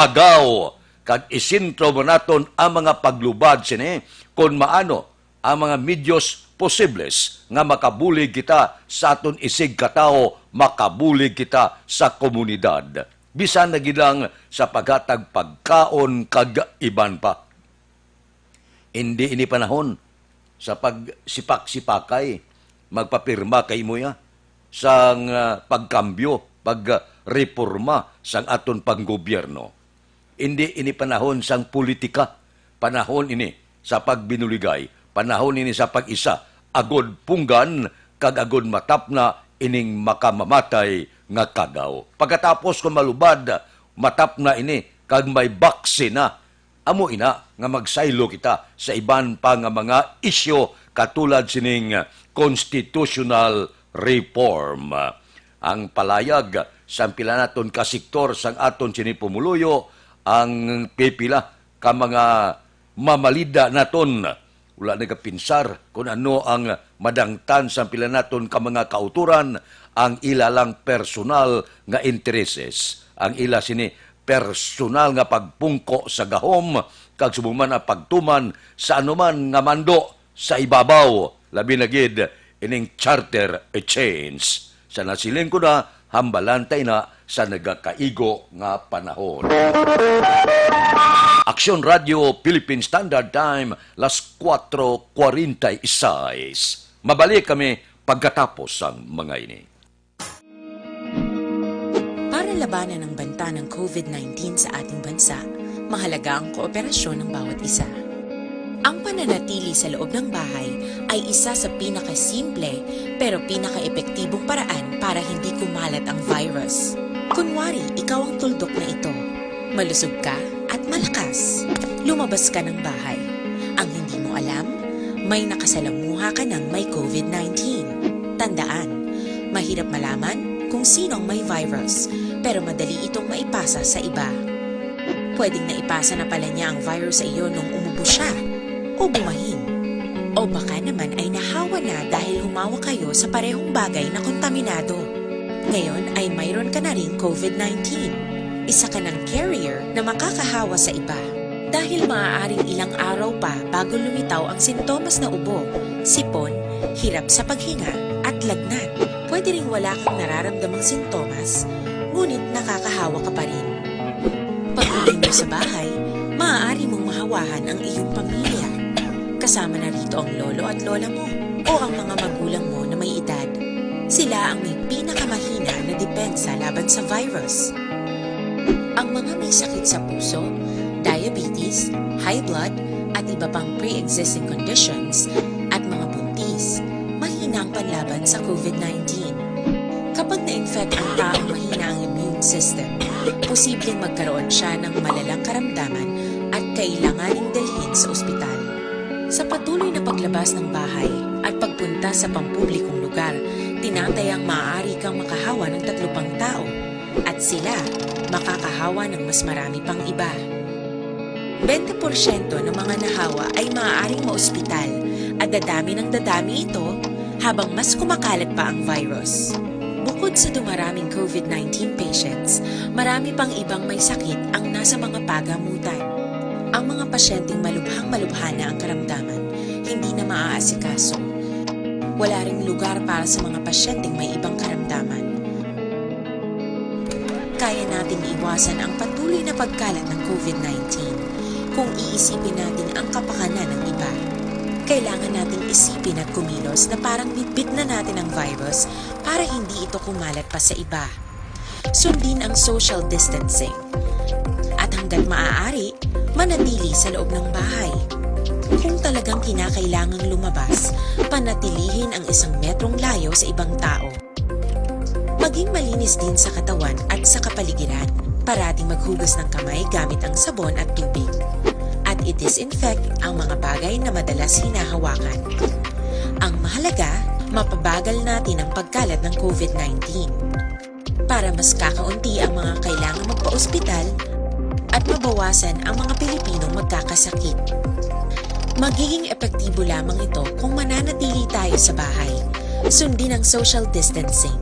agaw kag isintro mo naton ang mga paglubad sini kung maano ang mga medyos posibles nga makabulig kita sa aton isig katao, makabulig kita sa komunidad. Bisan na gilang sa paghatag pagkaon kag iban pa. Hindi ini panahon sa pagsipak-sipakay, magpapirma kay mo ya, sang pagkambyo, pagreforma sang aton panggobyerno. Hindi ini panahon sang politika, panahon ini sa pagbinuligay, panahon ini sa pag-isa, agod punggan, kag agod matapna, ining makamamatay nga kagaw. Pagkatapos kung malubad, matapna ini, kag may baksina, amo ina nga magsaylo kita sa iban pa nga mga isyo katulad sining constitutional reform. Ang palayag sa pila naton ka sektor sang aton sinipumuluyo, ang pipila ka mga mamalida naton, wala nagapinsar kung ano ang madangtan sa pila naton ka mga kauturan, ang ila lang personal nga intereses, ang ila sini personal nga pagpungko sa gahom, kag sumuman ang pagtuman sa anuman nga mando sa ibabaw, labi na gid ining charter change. Sa nasiling ko na, hambalantay na sa nagakaigo nga panahon. Aksyon Radio Philippine Standard Time, las 4:46. Mabalik kami pagkatapos ang mga ini. Para labanan ang banta ng COVID-19 sa ating bansa, mahalaga ang kooperasyon ng bawat isa. Ang pananatili sa loob ng bahay ay isa sa pinakasimple pero pinaka-epektibong paraan para hindi kumalat ang virus. Kunwari, ikaw ang tuldok na ito. Malusog ka at malakas. Lumabas ka ng bahay. Ang hindi mo alam, may nakasalamuha ka ng may COVID-19. Tandaan, mahirap malaman kung sinong may virus, pero madali itong maipasa sa iba. Pwedeng naipasa na pala niya ang virus sa iyo nung umubo siya, o bumahin. O baka naman ay nahawa na dahil humawa kayo sa parehong bagay na kontaminado. Ngayon ay mayroon ka na ring COVID-19. Isa ka ng carrier na makakahawa sa iba. Dahil maaaring ilang araw pa bago lumitaw ang sintomas na ubo, sipon, hirap sa paghinga at lagnat. Pwede ring wala kang nararamdamang sintomas, ngunit nakakahawa ka pa rin. Pag-uwi mo sa bahay, maaari mong mahawahan ang iyong pamilya. Kasama na rito ang lolo at lola mo o ang mga magulang mo na may edad. Sila ang may pinakamahina na depensa laban sa virus. Ang mga may sakit sa puso, diabetes, high blood, at iba pang pre-existing conditions, at mga buntis, mahina ang panlaban sa COVID-19. Kapag na-infect ang taong mahina ang immune system, posibleng magkaroon siya ng malalang karamdaman at kailanganing dalhin sa ospital. Sa patuloy na paglabas ng bahay at pagpunta sa pampublikong lugar, tinatayang maaari kang makahawa ng 3 pang tao at sila makakahawa ng mas marami pang iba. 20% ng mga nahawa ay maaaring maospital at dadami ng dadami ito habang mas kumakalat pa ang virus. Bukod sa dumaraming COVID-19 patients, marami pang ibang may sakit ang nasa mga pagamutan. Ang mga pasyenteng malubhang-malubha na ang karamdaman, hindi na maaasikaso. Wala ring lugar para sa mga pasyenteng may ibang karamdaman. Kaya nating iwasan ang patuloy na pagkalat ng COVID-19 kung iisipin natin ang kapakanan ng iba. Kailangan nating isipin at kumilos na parang bitbit na natin ang virus para hindi ito kumalat pa sa iba. Sundin ang social distancing. At hanggat maaari, manatili sa loob ng bahay. Kung talagang kinakailangang lumabas, panatilihin ang 1 metrong layo sa ibang tao. Maging malinis din sa katawan at sa kapaligiran. Parating maghugas ng kamay gamit ang sabon at tubig. At i-disinfect ang mga bagay na madalas hinahawakan. Ang mahalaga, mapabagal natin ang pagkalat ng COVID-19. Para mas kakaunti ang mga kailangang magpa-ospital at mabawasan ang mga Pilipinong magkakasakit. Magiging epektibo lamang ito kung mananatili tayo sa bahay. Sundin ang social distancing.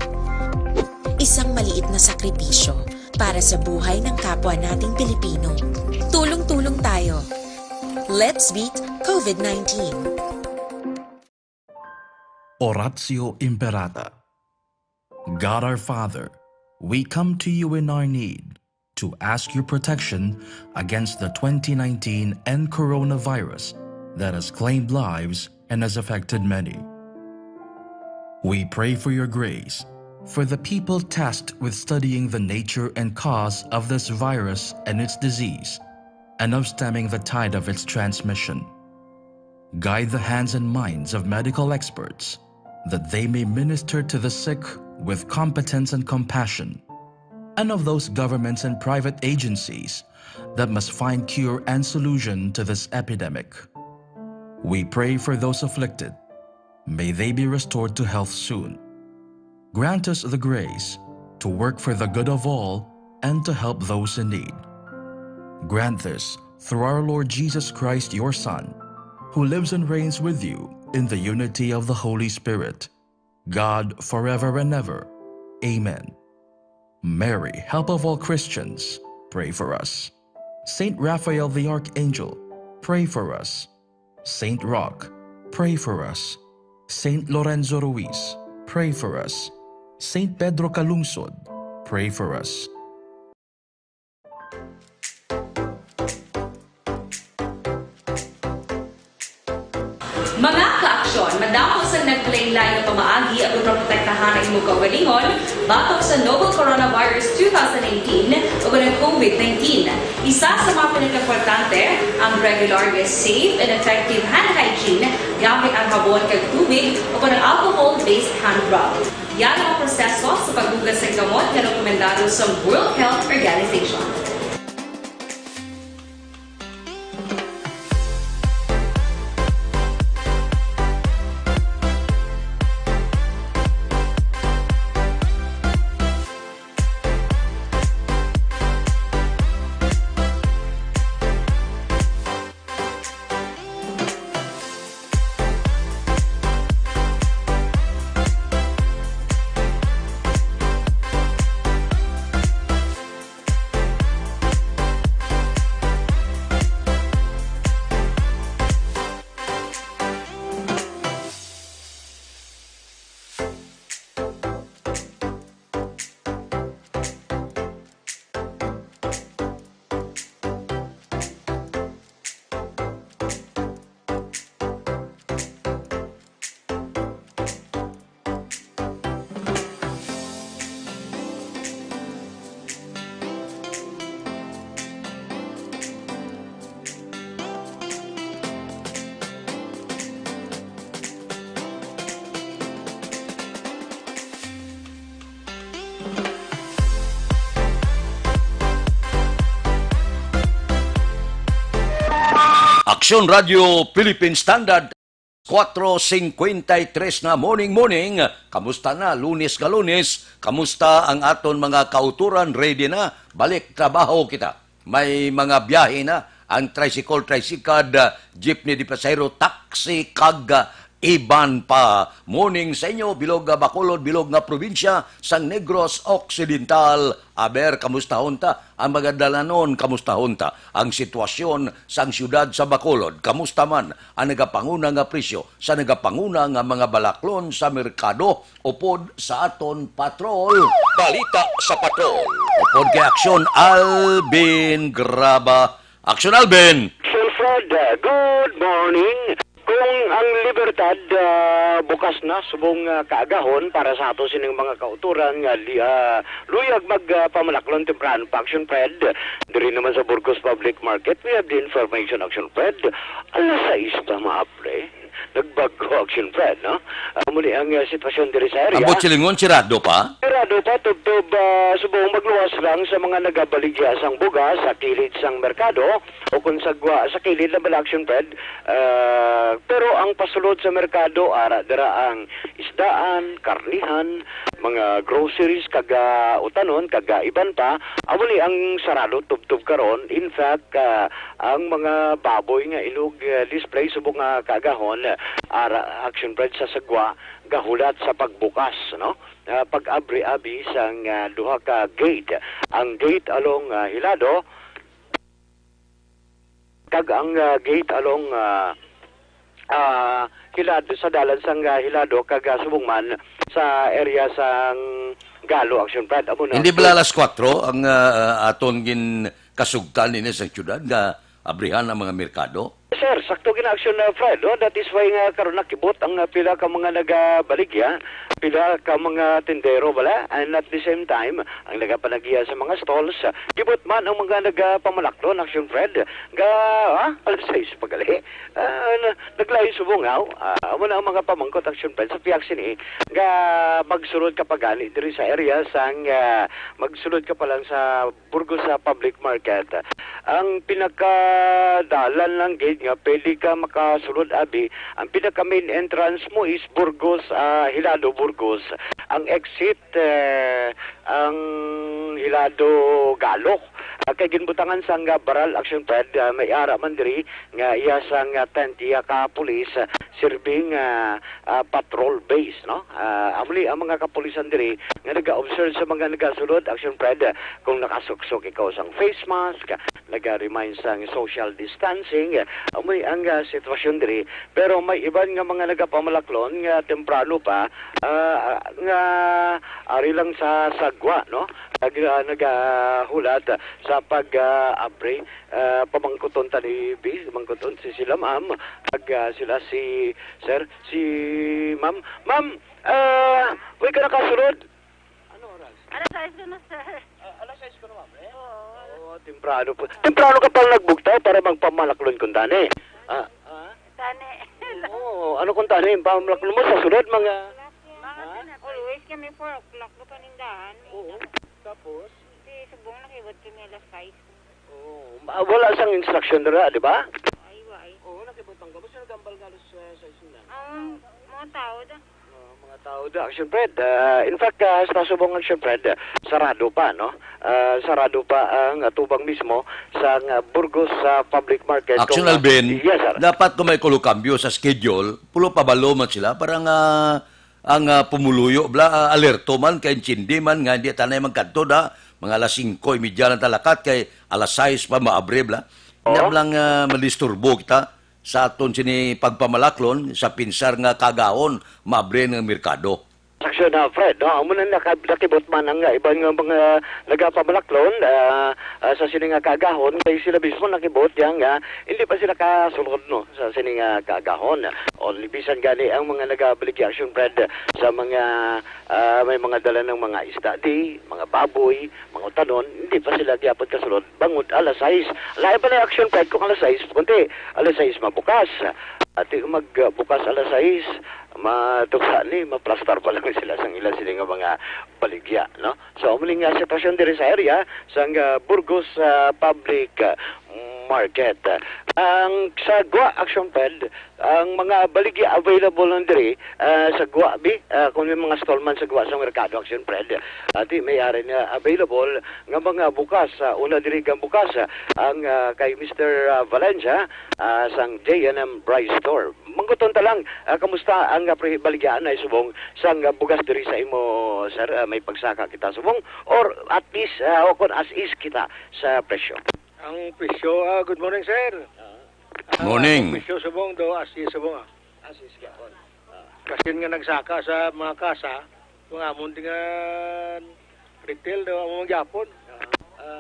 Isang maliit na sakripisyo, para sa buhay ng kapwa nating Pilipino. Tulong-tulong tayo. Let's beat COVID-19. Oratio Imperata. God our Father, we come to you in our need to ask your protection against the 2019 and coronavirus that has claimed lives and has affected many. We pray for your grace for the people tasked with studying the nature and cause of this virus and its disease, and of stemming the tide of its transmission. Guide the hands and minds of medical experts, that they may minister to the sick with competence and compassion, and of those governments and private agencies that must find cure and solution to this epidemic. We pray for those afflicted. May they be restored to health soon. Grant us the grace to work for the good of all and to help those in need. Grant this through our Lord Jesus Christ, your Son, who lives and reigns with you in the unity of the Holy Spirit, God forever and ever. Amen. Mary, help of all Christians, pray for us. Saint Raphael the Archangel, pray for us. Saint Roch, pray for us. Saint Lorenzo Ruiz, pray for us. Saint Pedro Calungsod, pray for us. Mga kaaksyon, madamo sa naglaylay na pamaagi at uprotektahan ang imong kaugalingon batok sa novel coronavirus 2018 o ng COVID-19. Isa sa mga pinaka-importante ang regular, safe, and effective hand hygiene gamit ang habon kag tubig o ng alcohol-based hand rub. Yan ang proseso sa paghugas ng gamot na rekomendado sa World Health Organization. Aksyon Radio Philippine Standard 4:53 na morning. Kamusta na? Lunes ka Lunes. Kamusta ang aton mga kauturan? Ready na? Balik trabaho kita. May mga biyahe na. Ang tricycle, jeepney di pasahero, taxi, kag iban pa. Morning sa inyo, bilog nga Bacolod, bilog nga probinsya, sang Negros Occidental. Aber, kamustahon ta? Ang mga dalanon, kamustahon ta? Ang sitwasyon sang syudad sa Bacolod, kamusta man ang nagapanguna nga presyo sa nagapanguna nga mga balaklon sa merkado upod sa aton patrol. Balita sa patrol. Upod kay Aksyon Alvin Graba. Aksyon Alvin! Sir Fred, good morning. Kung ang libertad bukas na subong kaagahon para sa ato sining mga kauturan nga luyag magpamalaklon temprano pa Action Fred. Diri naman sa Burgos Public Market, we have the information Action Fred. Alas 6 maaple. Nagbago Action Fred, no? Muli ang sitwasyon diri sa area. Abot silingon, sirado pa? Sirado pa, tubtob subong magluwas lang sa mga nagabaligya sang bugas sa kilid sang merkado o kung sa kilid na Action Fred. Pero ang pasulod sa merkado, dira ang isdaan, karnihan, mga groceries, kaga utanon, kaga iban pa. Muli ang sarado, tubtob karon. In fact, ang mga baboy nga ilog display subong kagahon, Action Fred sa sagwa gahulat sa pagbukas, no? Pag-abri-abi sang duha ka gate. Ang gate along Hilado kag ang gate along Hilado sa dalan sang Hilado kag Subungman sa area sang Galo Action Brad. Amo na. Hindi ba alas 4 ang aton gin kasugtan ini sa syudad nga abrihan ang mga merkado? Sir, sakto gina-action na Fred. Oh, that is why nga karon nakibot ang pila ka mga nagabaligya, pila ka mga tindero bala, and at the same time, ang nagapanagya sa mga stalls, kibot man ang mga nagapamalaklon, action Fred, alas 6 pagali. Naglayo subungaw, wala ang mga pamangkot action Fred sa piyak sini, nga magsulod ka pagani diri sa area sang magsulod ka pa lang sa Burgos sa public market. Ang pinakadalan ng gate nga pwede ka makasulod abi, ang pinaka main entrance mo is Burgos, Hilado Burgos. Ang exit ang Hilado Galok. Kay ginbutangan sang Baral Action Pad, may ara man diri nga iya sang tent iya ka pulis serving patrol base, no? Amuli ang mga kapulisan diri nga naga-observe sa mga nagasulod action Pad kung nakasuksok ikaw sang face mask, naga-remind sang social distancing, amoy ang sitwasyon diri. Pero may iban nga mga nagapamalaklon nga temprano pa nga ari lang sa sagwa, no? Nagahulat sa pag-abre, pamangkuton tani bis, pamangkuton si sila ma'am, sila si sir, si ma'am. Ma'am, way ka nakasunod? Ano oras? Alas 6 ko na, sir. Alas 6 ko na, ma'am, eh? Oo. Temprano po. Temprano ka pang nagbugtaw para magpamalaklon kung tani. Tani. Ano kung tani? Pamalaklon mo sa sunod, mga... Always kami 4 o'clock na panindahan. Oo. Tapos? Si subong nakibot kami alas 6. Wala sang instruction na, di ba? Ay, wai. Oo, nakibutang ka. Basta nagambal nga sa sunan. Mga tao da. Mga tao da, Action Fred. In fact, sa subong Action Fred, sarado pa, no? Sarado pa ang tubang mismo sa Burgos sa public market. Action Kung, Alvin, yes, sir. dapat kung may kulukambyo sa schedule, pulo pabalo man sila, parang ang pumuluyo, alerto man, kay intindi man, nga hindi tanay magkanto da, mga alas 5:30 ng talakat, kay alas 6 pa maabre, Nyam lang malisturbo kita sa aton sini pagpamalaklon sa pinsar nga kagahon, maabre ng merkado. Action na, Fred, no? Amo na nakibot man ang ibang mga nagapamalaklon sa sininga kagahon, kay sila mismo nakibot yang hindi pa sila kasulod, no? Sa sininga kagahon. O libisan gani ang mga nagabalik action, Fred, sa mga may mga dala ng mga isda di, mga baboy, mga utanon, hindi pa sila gyapon kasulod. Bangod alas 6. Lahi pa na action, Fred, kung alas 6, kunti alas 6 mabukas. At magbukas alas 6, matuksa ni, maplastar pa lang sila sang ilan sila nga mga baligya, no? So, umuling nga sitwasyon diri sa area, sang Burgos Public Market. Ang sa Gwa Action Pad, ang mga baligya available lang diri sa Gwa, kung may mga stallman sa Gwa sa Merkado Action Pad, ati may ari na available nga mga bukas, una diri kang bukas, ang kay Mr. Valencia, sang J&M Bryce Store. Mangguton ta lang, kamusta ang baligyaan ay subong sang bugas diri sa imo, sir? May pagsaka kita subong or at least o kung as is kita sa presyo. Ang presyo, good morning, sir. Morning. Ang presyo subong do, as is subong. As is kapon. Kasi nga nagsaka sa mga kasa, mga amon tingan retail do, among Japon.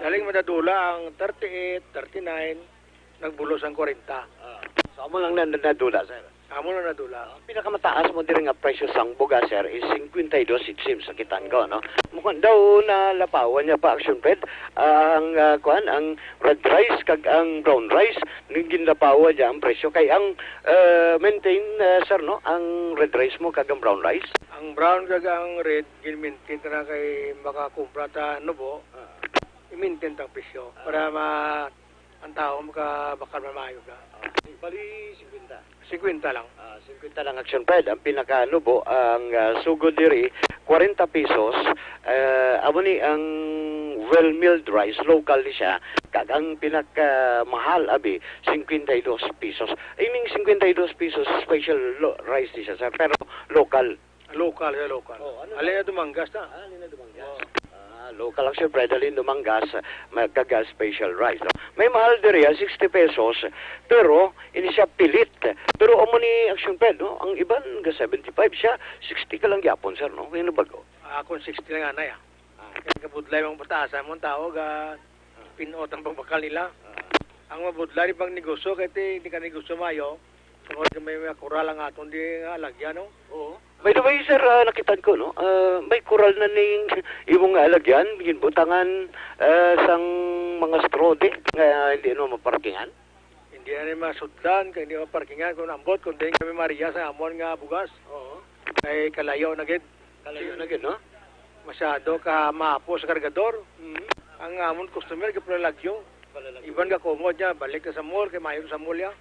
Daling madadula ang 38, 39, nagbulos ang 40. So, amo lang nadula, sir. Amon na nadula. Ang pinakamataas mo diri nga presyo sang bugas, sir, is 52 it sa kitan ko, no? Mukhang daw na lapawan niya pa action Fred. Ang ang red rice kag ang brown rice naging lapawan niya ang presyo kay ang maintain, sir, no? Ang red rice mo kag ang brown rice. Ang brown kag ang red, gin-maintain na kay makakumpra ta nubo. I-maintain tang presyo para ang tao bakal mamayo ka. Bali 50. 50 lang. 50 lang action Fred. Ang pinakanubo, ang sugod diri, 40 pesos. Amo ni ang well-milled rice, local ni siya. Kag ang pinakamahal, 52 pesos. I mean, 52 pesos special rice ni siya, sir. Pero local. Local sa local. Alin na Dumangas na. Local Action Fred, alin Dumangas, magkaga special rice. No? May mahal diri 60 pesos, pero ini siya pilit. Pero amo ni Action Fred, no? Ang iban ga 75 siya, 60 ka lang gyapon sir, no? Kaya bago. Akong 60 lang anay. Kaya kabudlay mong pataasan mong tao ga pinot ang pagbakal nila. Ang mabudlay pang negosyo, kaya hindi ka negosyo mayo. Tungkol ka may kural ang aton di nga lagyan, no? Oo. By the way, sir, nakitan ko, no? May kural na ning imong alagyan, ginbutangan sang mga strode, hindi no maparkingan. Hindi na rin masudlan, kaya hindi maparkingan kung ambot, kung di kami Maria sa amon nga bugas. Oo. Ay kalayaw na gid. Kalayo na gid, no? Masyado ka maapo sa kargador. Ang amon customer ka lagyo. Iban ka komod niya, balik ka sa mall, kay mayo sa mall ya.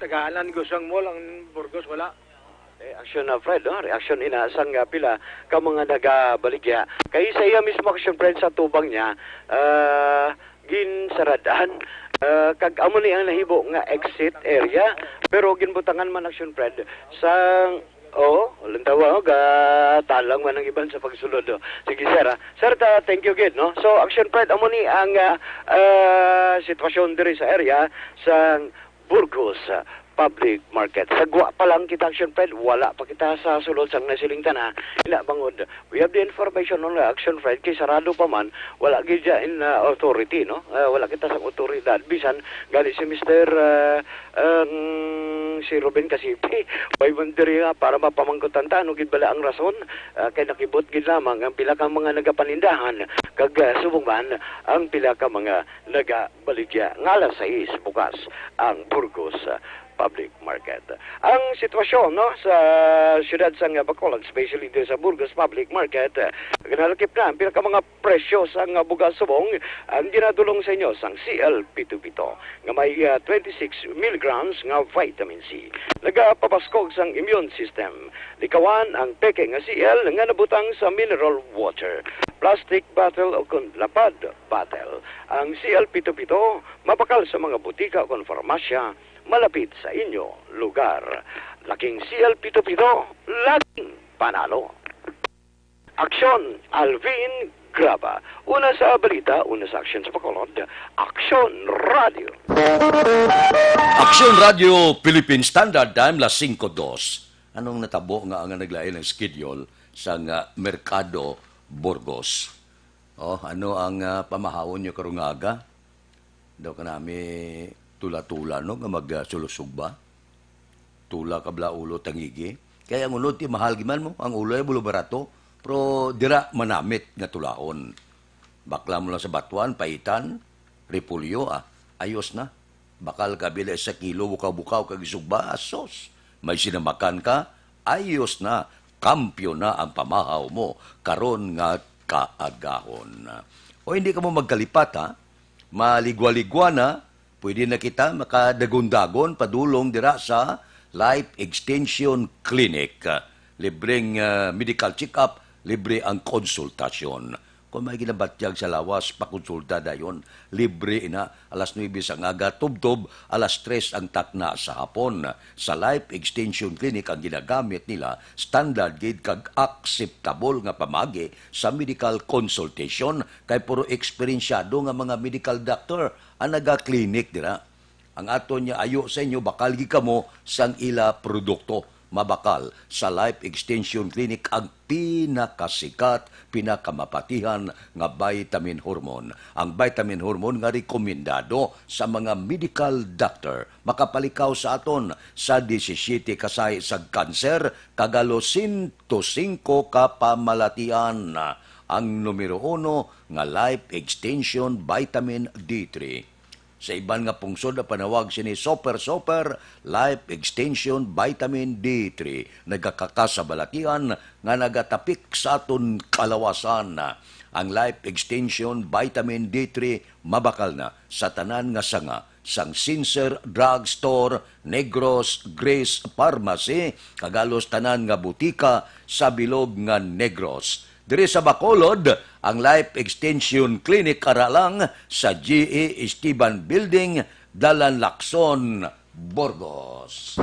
Tagaalan negosyo ang mall, ang Burgos wala. Action na Fred, no? Reaction ina sang pila ka mga nagabaligya. Kay sa iya mismo Action Fred sa tubang niya, ginsaradan kag amo ni ang nahibo nga exit area, pero ginbutangan man Action Fred sang lantawa ga talang man ang iban sa pagsulod. Sige sir. Sir, thank you gid, no? So Action Fred amo ni ang sitwasyon diri sa area sang Burgos Public Market. Sagwa pa lang kita Action Fred, wala pa kita sa sulod sang nasilingtan na. Ila bangod. We have the information on the Action Fred kay sarado pa man, wala gidya in authority, no? Wala kita sa otoridad. Bisan gali si Mr. Si Ruben Casipi, may mandiri nga para mapamangkutan ta no gid bala ang rason kay nakibot gid lamang ang pila ka mga nagapanindahan kag subungan ang pila ka mga nagabaligya nga alas 6 bukas ang Burgos Public Market. Ang sitwasyon no sa siyudad sang Bacolod, especially dito sa Burgos Public Market, ginalakip na ang pila ka mga presyo sang bugas subong ang ginadulong sa inyo sang CL-Pito-Pito nga may 26 milligrams nga vitamin C. Nagapabaskog sang immune system. Likawan ang peke nga CL nga nabutang sa mineral water. Plastic bottle o kun lapad bottle. Ang CL-Pito-Pito mapakal sa mga butika o kun farmasya malapit sa inyo lugar. Laking CL-Pito-Pito, laging panalo. Aksyon, Alvin Graba. Una sa balita, una sa aksyon sa Bacolod, Aksyon Radio. Aksyon Radio Philippine Standard Time, las 5:02. Anong natabo nga ang naglain ng schedule sa Mercado Burgos? Ano ang pamahawon nyo karong aga? Daw ka nami tula-tula no nga magsulusog ba? Tula kabla ulo tangigi. Kaya ang unod ti mahal giman mo, ang ulo ay bulo barato, pero dira manamit nga tulahon. Bakla mo lang sa batuan, paitan, repulyo ayos na. Bakal kabila sa kilo bukaw-bukaw kag isugba, asos. May sinamakan ka, ayos na. Kampyo na ang pamahaw mo karon nga kaagahon. O hindi ka mo magkalipat maligwa-ligwa na. Pwede na kita makadagon-dagon padulong dira sa Life Extension Clinic. Libreng medical check-up, libre ang konsultasyon. Kung may ginabatyag sa lawas, pakonsulta dayon, libre na. Alas 9 ang aga, tubtob, alas 3 ang takna sa hapon. Sa Life Extension Clinic ang ginagamit nila, standard gate kag acceptable nga pamagi sa medical consultation kay puro eksperensyado nga mga medical doctor ang naga-clinic dira. Ang ato niya ayo sa inyo, bakal gi kamo sang ila produkto. Mabakal sa Life Extension Clinic ang pinakasikat, pinakamapatihan nga vitamin hormone. Ang vitamin hormone nga rekomendado sa mga medical doctor. Makapalikaw sa aton sa 17 kasay sa kanser, kagalo 105 ka pamalatian. Ang numero 1 nga Life Extension Vitamin D3. Sa iban nga pungsod na panawag sini Super Life Extension Vitamin D3. Nagkakasabalatian nga nagatapik sa aton kalawasan. Ang Life Extension Vitamin D3 mabakal na sa tanan nga sanga sang Sincer Drug Store, Negros Grace Pharmacy, kagalos tanan nga butika sa bilog nga Negros. Diri sa Bacolod, ang Life Extension Clinic karalang sa GE Esteban Building, Dalan Lacson, Burgos.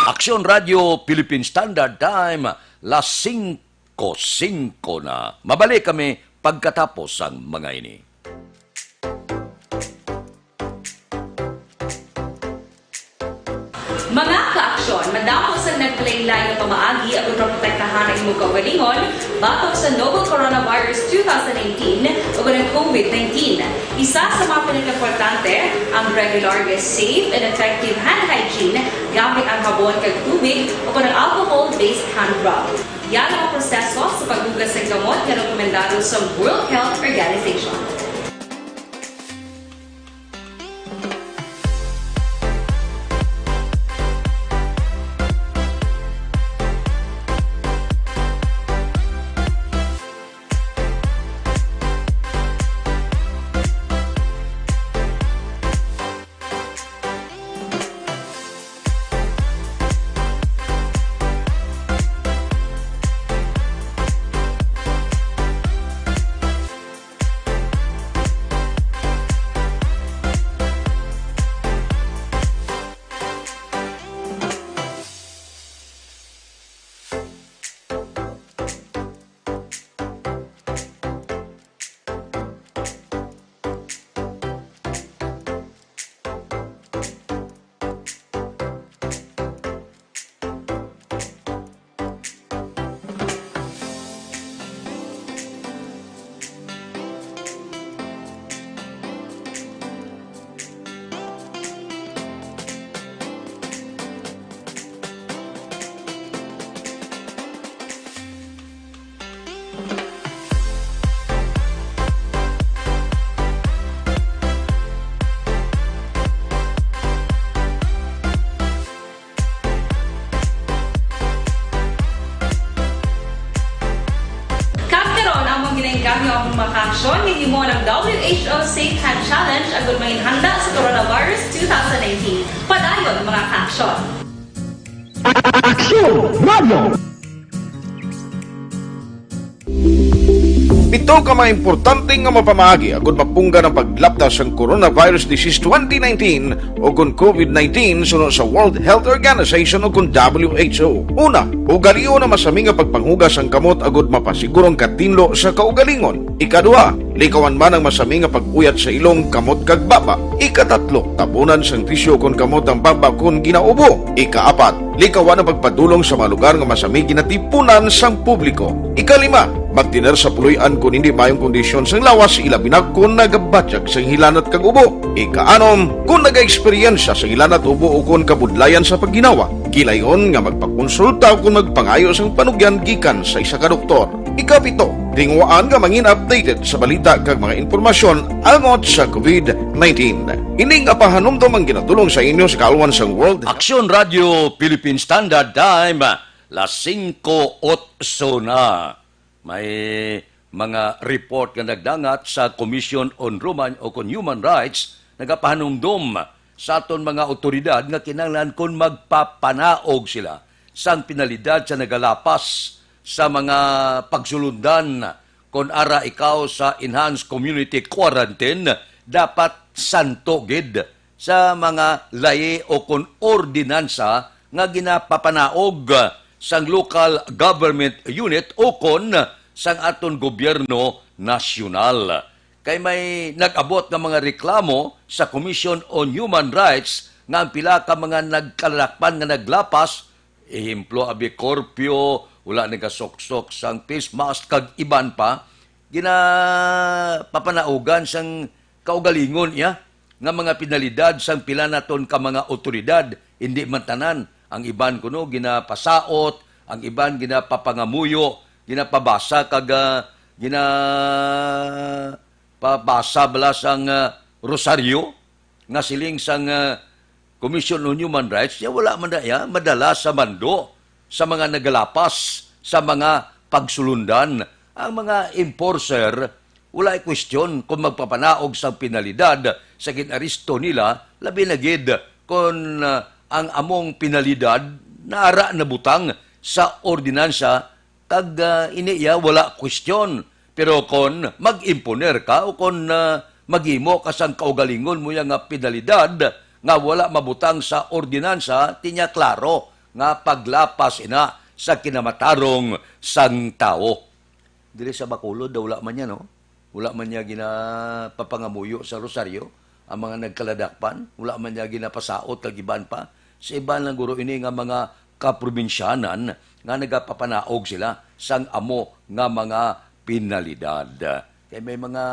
Aksyon Radio Philippine Standard Time, las 5:05 na. Mabalik kami pagkatapos ang mga ini. Mga kaaksyon, madamo sa nagpalaylay ng pamaagi at protektahan ang imong kaugalingon batok sa novel coronavirus 2018 o ng COVID-19. Isa sa mga pinaka-importante ang regular, safe, and effective hand hygiene gamit ang habon kag tubig o ng alcohol-based hand rub. Yan ang proseso sa paghugas ng gamot na rekomendado sa World Health Organization. Gamyo ang makaksyon, hindi mo ng WHO Safe Hand Challenge agad may handa sa coronavirus 2019. Padayon mga kaaksyon. Pito ka mga importante nga mapamagi agud mapungga ng paglaptas ang Coronavirus Disease 2019 o kung COVID-19 sunod sa World Health Organization o kung WHO. Una, ugaliyo na masami nga pagpanghugas ang kamot agud mapasigurong katinlo sa kaugalingon. Ikaduha, likawan man ang masami nga pag-uyat sa ilong kamot kag baba. Ikatatlo, tapunan sang tisyo kung kamot ang baba kung ginaubo. Ikaapat, likawan ang pagpadulong sa mga lugar nga masami ginatipunan sang publiko. Ikalima, magtiner sa puluyan kung hindi mayong kondisyon sang lawas ilabi na kung nagabatyak sang hilanat kag ubo. Ikaanom, kung naga-eksperyensya sa hilanat ubo o kung kabudlayan sa pagginawa. Gilayon nga magpakonsulta o kung magpangayo sang panugyan gikan sa isa ka doktor. Ikapito, tingwaan nga mangin updated sa balita kag mga informasyon angot sa COVID-19. Ining apahanumdom ang ginatulong sa inyo sa kaalwan sang World Aksyon Radio Philippine Standard Time, las 5:08 na. May mga report nga nagdangat sa Commission on Human Rights nagapahanumdom sa aton mga otoridad nga kinahanglan kung magpapanaog sila sang penalidad sa nagalapas sa mga pagsulundan kung ara ikaw sa enhanced community quarantine dapat santo gid sa mga lahi o kung ordinansa nga ginapapanaog sang local government unit o kon sang aton gobyerno nasyonal. Kay may nag-abot ng mga reklamo sa Commission on Human Rights nga ang pila ka mga nagkalakpan nga naglapas, ehemplo abi korpyo, wala nagasoksok sang face mask kag iban pa, ginapapanaugan sang kaugalingon ya nga mga penalidad sang pila naton ka mga otoridad, hindi man tanan. Ang iban kuno ginapasaot, ang iban ginapapangamuyo, ginapabasa kag ginapabasa bala sang rosaryo nga siling sang Commission on Human Rights, ya wala man ya madala sa mando sa mga nagalapas sa mga pagsulundan. Ang mga enforcer wala ay question kung magpapanaog sa penalidad sa kinaristo nila, labi na gid kung ang among penalidad naara na butang sa ordinansa kag iniya wala question. Pero kung mag-imponer ka o kung maghimo ka sang kaugalingon mo nga penalidad nga wala mabutang sa ordinansa, tinya klaro nga paglapas ina sa kinamatarong sang tao. Dili sa Bacolod, wala man niya, no? Wala man niya ginapapangamuyo sa Rosario, ang mga nagkaladakpan, wala man niya ginapasaot, kagiban pa. Sa iban lang guro ini nga mga kaprobinsyanan nga nagapapanaog sila sang amo nga mga penalidad. Kaya may mga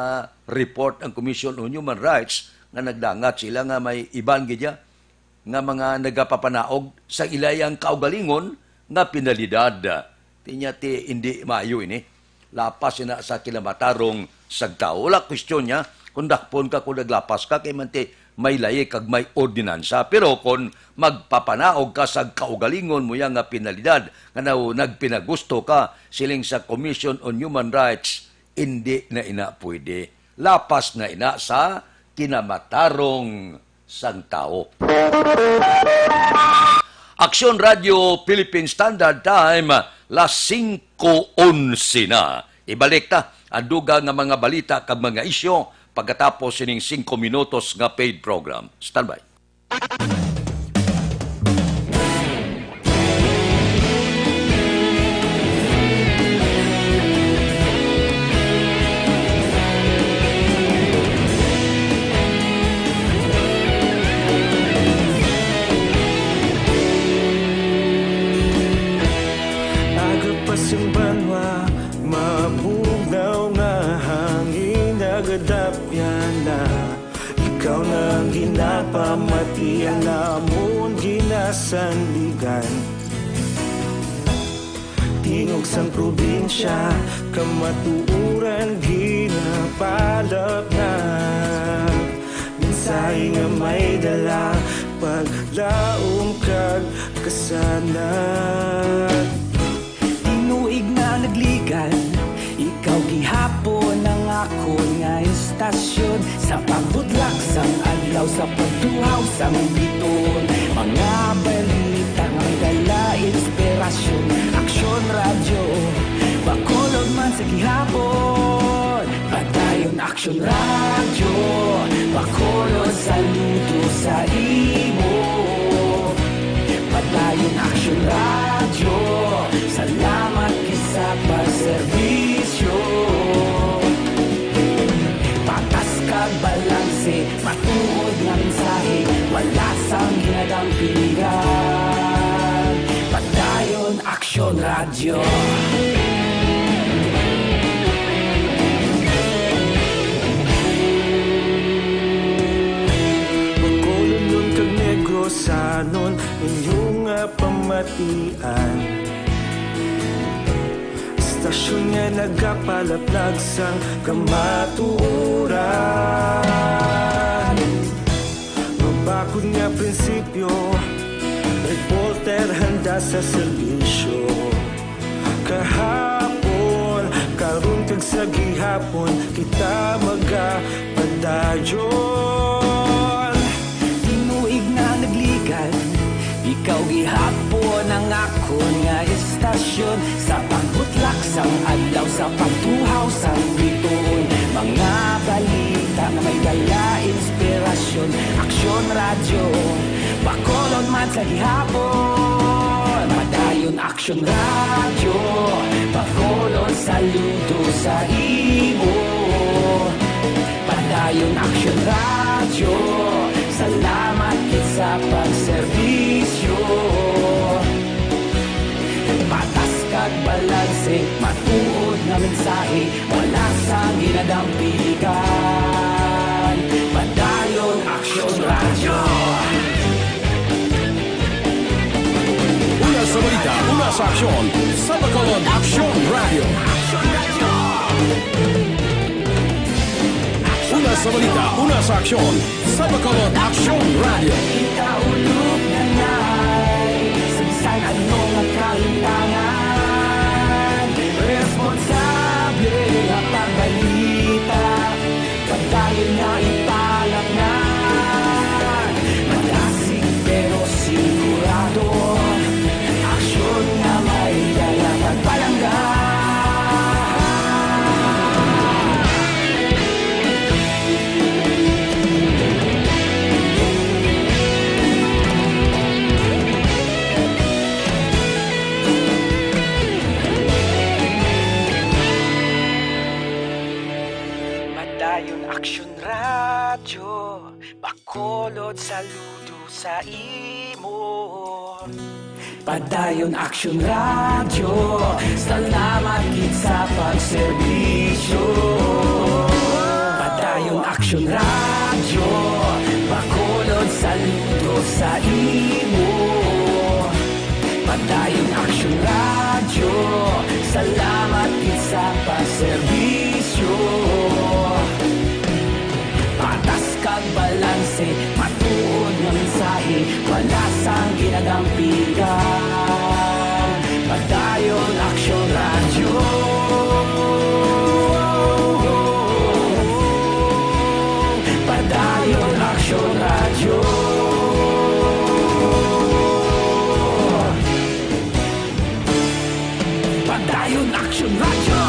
report ang Commission on Human Rights nga nagdangat sila nga may iban gidya nga mga nagapapanaog sa ilayang kaugalingon nga penalidad. Tinya ti hindi maayo ini. Lapas na sa kilamatarong sagtao. Wala kwestiyon niya kung dakpon ka kung naglapas ka kay manti may layi kag may ordinansa. Pero kung magpapanaog ka sa kaugalingon mo yang nga penalidad nga nagpinagusto ka siling sa Commission on Human Rights, hindi na ina pwede. Lapas na ina sa kinamatarong sang tao. Aksyon Radio Philippine Standard Time, las 5:11 na. Ibalik ta ang dugang nga mga balita kag mga isyo pagkatapos sining 5 minutos nga paid program. Standby. Agapasang banwa, mabugaw nga hangin, nagadapyan na. Ikaw nang ginapamatian namon ginasandigan. Tingog sang probinsya, kamatuuran ginapalap na. Minsay nga may dala, paglaom kag kasanat. Tinuig na nagligan, ikaw gihapon ang ako nga istasyon. Sa pagbudlak sang adlaw, sa pagtuhaw sang biton. Mga balita nga dala inspirasyon. Aksyon radyo, Bacolod man sa gihapon. Padayon aksyon radyo, Bacolod saludo sa imo. Padayon aksyon radyo, salamat kisa pagserbisyo. Patas kag balanse, matuod nga mensahe, wala sang ginadampingan. Padayon aksyon radyo. Bacolod kag Negrosanon, inyong pamatian. Istasyon nga nagapalaplag sang kamatuuran. Mabakod nga prinsipyo, reporter handa sa serbisyo. Kahapon, karon kag sa gihapon, kita magapadayon. Tinuig na nagligan, ikaw gihapon ang ako nga istasyon. Sa pagbutlak sang adlaw, sa pagtuhaw sang biton. Mga balita na may dala inspirasyon. Aksyon radyo, Bacolod man sa gihapon. Madayon aksyon radyo, Bacolod saludo sa imo. Padayon aksyon radyo, salamat sa pagserbisyo. Patas kag balanse, matuod na mensahe, wala sang ginadampigan. Padayon aksyon radyo. Una sa balita, una sa aksyon, sa Bacolod Aksyon Radio. Una sa balita, una sa aksyon, sa Bacolod Aksyon Radio. Ikaulog na na'y sabisan anong nakalintangan. Responsable ang pagbalita, pagdayon na ipalak na. Malasig pero sigurado, aksyon na may dala pagpalanggan. Bakolod saludo sa imo. Padayon Action Radio, salamat gid sa pagserbisyo. Padayon Action Radio, bakolod saludo sa imo. Padayon Action Radio, salamat gid sa pagserbisyo. Patas kag balanse, matuod nga mensahe, wala sang ginagampikan. Padayon Action Radio. Padayon Action Radio. Padayon Action Radio.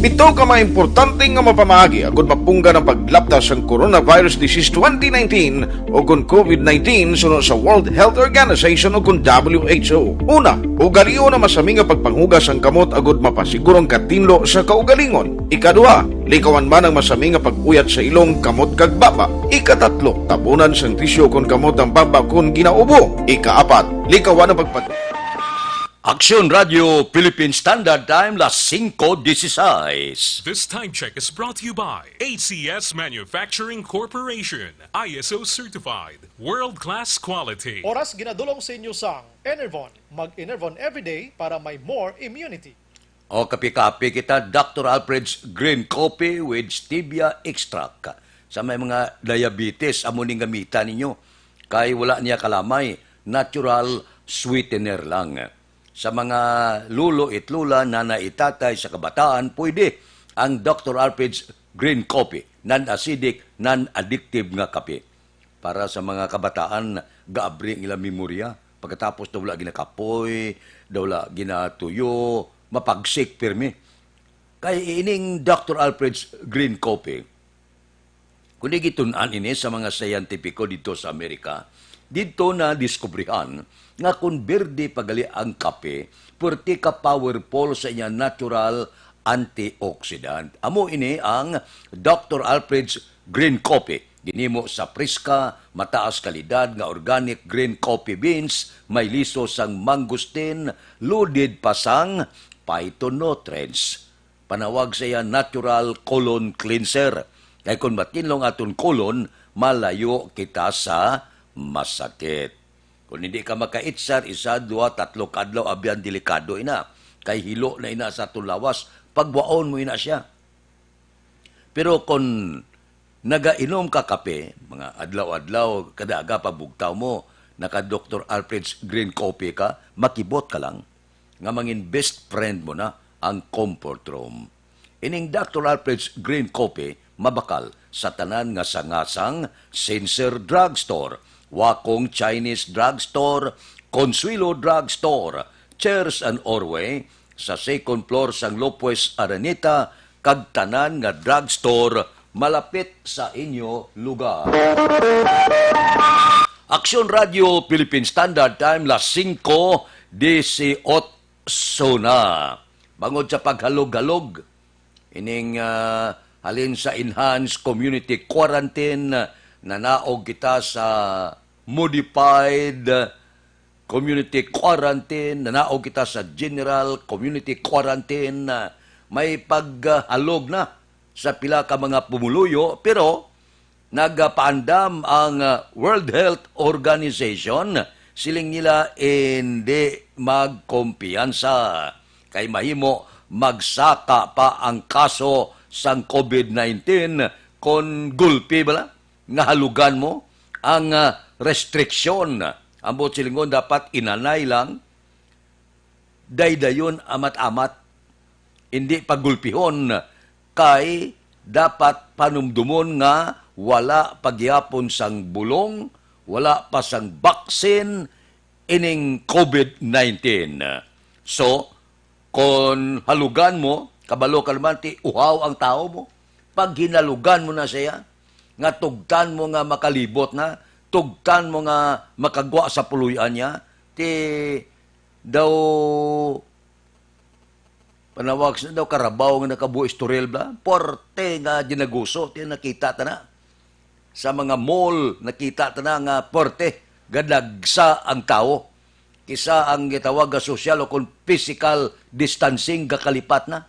Ito ka mga importante nga mapamagi agud mapungga ng paglaptas ang Coronavirus Disease 2019 o kung COVID-19 sunod sa World Health Organization o kung WHO. Una, ugaliyo na masami nga pagpanghugas ang kamot agud mapasigurong katinlo sa kaugalingon. Ikaduha, likawan man ang masami nga pag-uyat sa ilong kamot kag baba. Ikatatlo, tabunan sang tisyo kung kamot ang baba kung ginaubo. Ikaapat, likawan ang Action Radio Philippine Standard Time, las 5:16. This time check is brought to you by ACS Manufacturing Corporation, ISO certified, world-class quality. Oras ginadulong sa inyo sang Enervon. Mag-Enervon everyday para may more immunity. O kapi-kapi kita, Dr. Alfred's Green Coffee with Stevia Extract. Sa may mga diabetes, amo ning gamitan ninyo. Kay wala niya kalamay, natural sweetener lang. Sa mga lulo at lula na naitatay sa kabataan, pwede ang Dr. Alfred's Green Coffee, non-acidic, non-addictive nga kape. Para sa mga kabataan, gaabri ang ilang memorya. Pagkatapos daw wala ginakapoy, daw wala ginatuyo, mapagsik pirmi. Kay ining Dr. Alfred's Green Coffee, kung gitunan ini sa mga scientifico dito sa Amerika, dito na diskubrihan nga kung berde pagali ang kape, pwerte ka powerful sa inya natural antioxidant. Amo ini ang Dr. Alfred's Green Coffee. Ginimo sa priska, mataas kalidad nga organic green coffee beans, may liso sang mangustin, loaded pa sang phytonutrients. Panawag sa iya natural colon cleanser. Kaya kung matinlong aton colon, malayo kita sa masakit. Kung hindi ka makaitsar, 1, 2, 3 kadlaw, abyan delikado ina. Kay hilo na ina sa atong lawas, pagwaon mo ina siya. Pero kung nagainom ka kape, mga adlaw-adlaw, kadaga pabugtaw mo, naka Dr. Alfred's Green Coffee ka, makibot ka lang. Nga mangin best friend mo na ang comfort room. Ining Dr. Alfred's Green Coffee, mabakal sa tanan nga sangasang Sensor Drugstore, Wakong Chinese Drugstore, Consuelo Drugstore, Chairs and Orway, sa second floor sang Lopez Araneta, kag tanan nga drugstore malapit sa inyo lugar. Action Radio Philippine Standard Time, las 5:18 na. Bangod sa paghalog-halog, ining halin sa enhanced community quarantine, nanaog kita sa modified community quarantine, nanaog kita sa general community quarantine. May paghalog na sa pila ka mga pumuluyo, pero nagapaandam ang World Health Organization, siling nila hindi magkumpiyansa. Kay mahimo magsaka pa ang kaso sang COVID-19 kon gulpi bala nga halugan mo ang restriksyon. Ambot silingon dapat inanay lang, daydayon amat-amat, hindi pagulpihon, kay dapat panumdumon nga wala pagyapon sang bulong, wala pa sang baksin ining COVID-19. So, kung halugan mo, kabalo ka naman, uhaw ang tao mo. Pag hinalugan mo na siya, nga tugtan mo nga makalibot na, tugtan mo nga makagwa sa puluyan niya, ti daw panawag sa daw karabaw nga nakabuo istorel bla, porte nga ginaguso, ti nakita ta na. Sa mga mall, nakita ta na nga porte, gadagsa ang tao. Kisa ang gitawag nga social o kung physical distancing gakalipat na.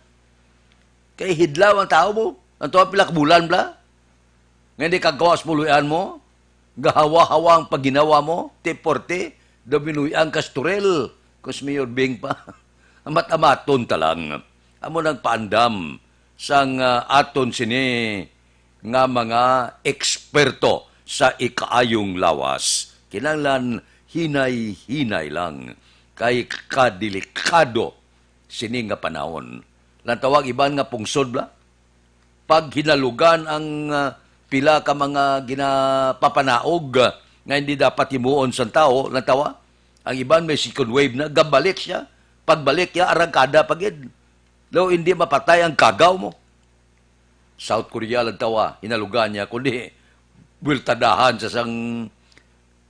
Kay hidlaw ang tao mo. Ang tuwa pilak bulan bla. Nga hindi kagawa sa puluyan mo. Gahawa-hawa ang pagginawa mo. Te-porte. Dominuyan kasturel. Kus Mayor Bing pa. Amat-amaton talang. Amo nang paandam sang aton sini nga mga eksperto sa ikaayong lawas. Kinanglan hinay-hinay lang kay kadelikado sini nga panahon. Lantawag iban nga pungsod bla. Pag hinalugan ang pila ka mga ginapapanaog nga hindi dapat himuon sa tao, lantawa, ang iban may second wave na, gabalik siya. Pagbalik niya, arangkada pagid. Law hindi mapatay ang kagaw mo. South Korea lantawa, hinalugan niya, kundi wiltadahan sa sang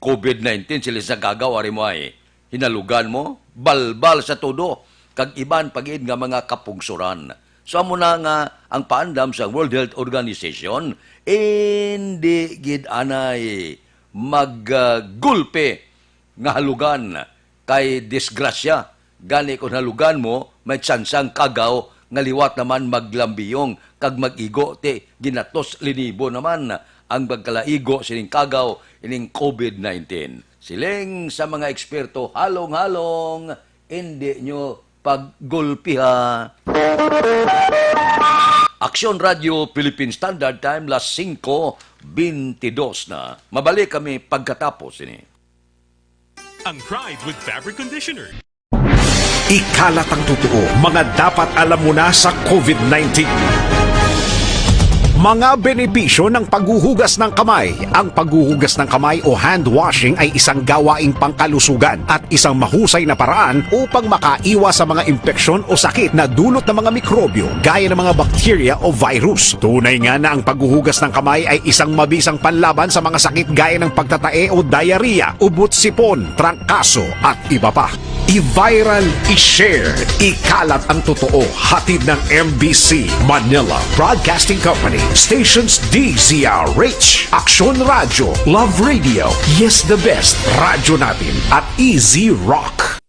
COVID-19, sila sa kagaw, ari mo ay, hinalugan mo, balbal sa todo, kag iban pagid nga mga kapungsuran. So amo na nga ang paandam sa World Health Organization, hindi gid anay maggulpe nga halugan kay disgrasya. Gani kung halugan mo, may tsansang kagaw nga liwat naman maglambiyong kag mag-igo ti ginatos linibo naman ang pagkalaigo sining kagaw ining COVID-19. Siling sa mga eksperto, halong-halong, hindi nyo paggulpiha. Aksyon Radio Philippine Standard Time, las 5:22 na. Mabalik kami pagkatapos ini. Ang Pride with Fabric Conditioner. Ikalat ang totoo, mga dapat alam mo na sa COVID-19. Mga benepisyo ng paghuhugas ng kamay. Ang paghuhugas ng kamay o hand washing ay isang gawaing pangkalusugan at isang mahusay na paraan upang makaiwas sa mga impeksyon o sakit na dulot ng mga mikrobyo gaya ng mga bakterya o virus. Tunay nga na ang paghuhugas ng kamay ay isang mabisang panlaban sa mga sakit gaya ng pagtatae o diarrhea, ubot-sipon, trangkaso at iba pa. I-viral, i-share, ikalat ang totoo. Hatid ng MBC Manila Broadcasting Company, stations DZRH, Aksyon Radio, Love Radio, Yes the Best, Radyo Natin at Easy Rock.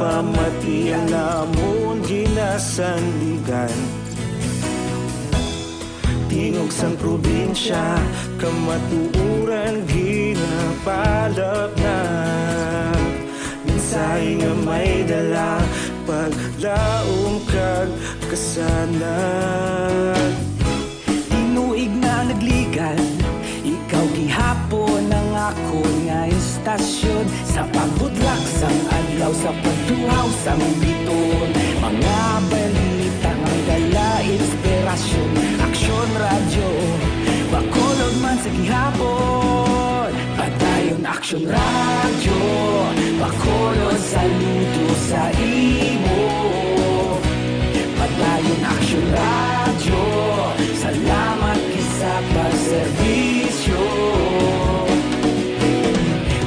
Pamati ang namon ginasandigan. Tingog sang probinsya, kamatuuran ginapalap na. Minsay nga may dala, paglaom kag kasanan. Inuig na nagligan, ikaw gihapon ang ako nga istasyon. Sa pagbudlak sang adlaw, sa pagtuhaw sang biton. Mga balita nga dala inspirasyon. Aksyon Radio, bakolog man sa gihapon. Padayon Aksyon Radio, bakolog saludo sa imo. Padayon Aksyon Radio, salamat kisa pagserbisyo.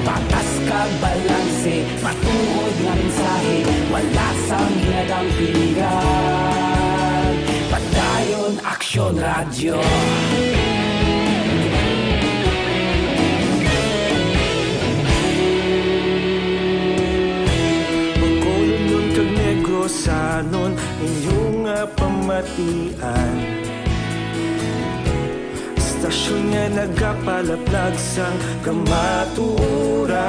Patas kag balanse, matuod nga mensahe, wala sang hinagang pilihan. Padayon Aksyon Radio. Pagkulong nun kag negrosanon, inyong pamatian. Stasyon nga nagapalaplag sang kamatuuran.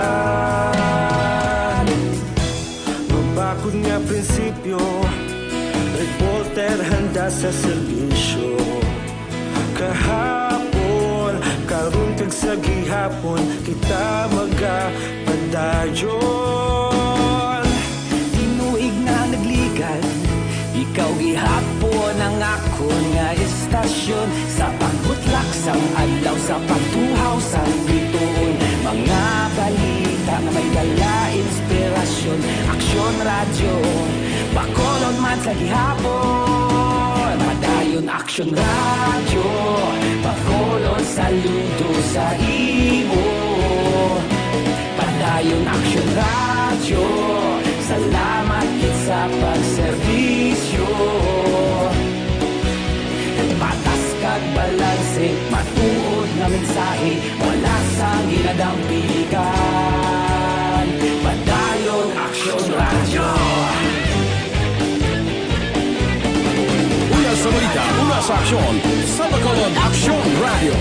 Mabakod nga prinsipyo, reporter handa sa serbisyo. Kahapon, aron kag sa gihapon kita magapadayon. Tinuig na nagligan, ikaw gihapon ang ako nga istasyon. Sa pagbutlak sang adlaw, sa pagtuhaw sang bituon, mga balita na may dala inspirasyon. Aksyon radyo, Bacolod man sa gihapon. Padayon Aksyon radyo, Bacolod saludo sa imo. Padayon Aksyon radyo, salamat kit sa pagserbisyo. Patas kag balanse, matuod nga mensahe, wala sang ginadampigan. Padayon Aksyon radyo. Una sa balita, una sa aksyon, sa Bacolod Aksyon Radio.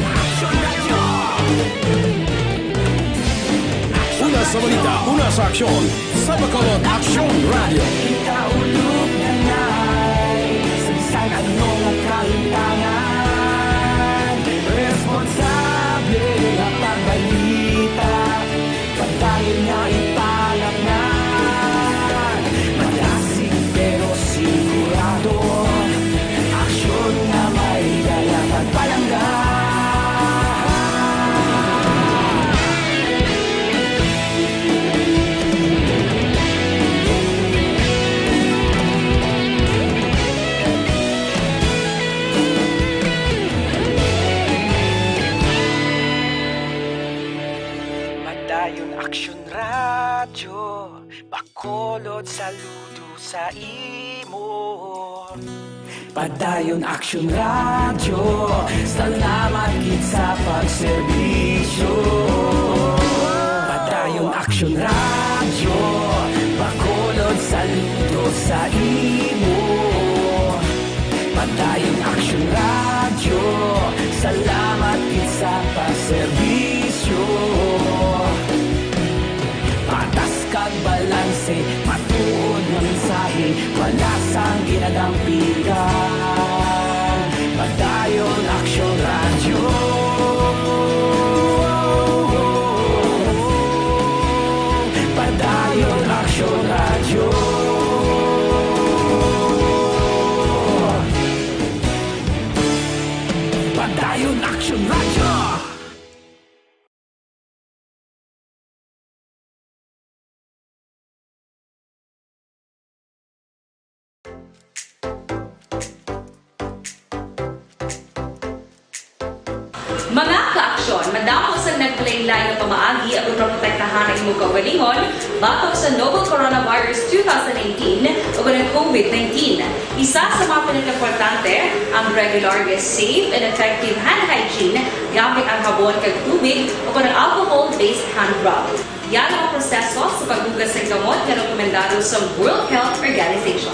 Una sa balita, una sa aksyon, sa Bacolod Aksyon Radio. Ikaulog na na'y sagsang ano nga kahintangan. Responsable nga pagbalita, pagdayon nga ipalaknan. Malasig pero sigurado, aksyon nga may dalang pagpalanggan. Padayon Aksyon radyo, Bacolod saludo sa imo. Padayon Aksyon radyo, salamat kit sa pagserbisyo. Padayon Aksyon radyo, Bacolod saludo sa imo. Padayon Aksyon radyo, salamat kit sa pagserbisyo. Patas kag balanse, matuod nga mensahe, wala sang ginadampigan. Padayon Aksyon radyo. Padayon Aksyon radyo. Padayon Aksyon radyo. Mga ka-aksyon, madamo sa nagpalaylay ng pamaagi at protektahan ang imong kaugalingon batok sa novel coronavirus 2018 o ng COVID-19. Isa sa mga pinaka-importante ang regular, safe, and effective hand hygiene gamit ang habon kag tubig o ng alcohol-based hand rub. Yan ang proseso sa paghugas ng gamot na rekomendado sa World Health Organization.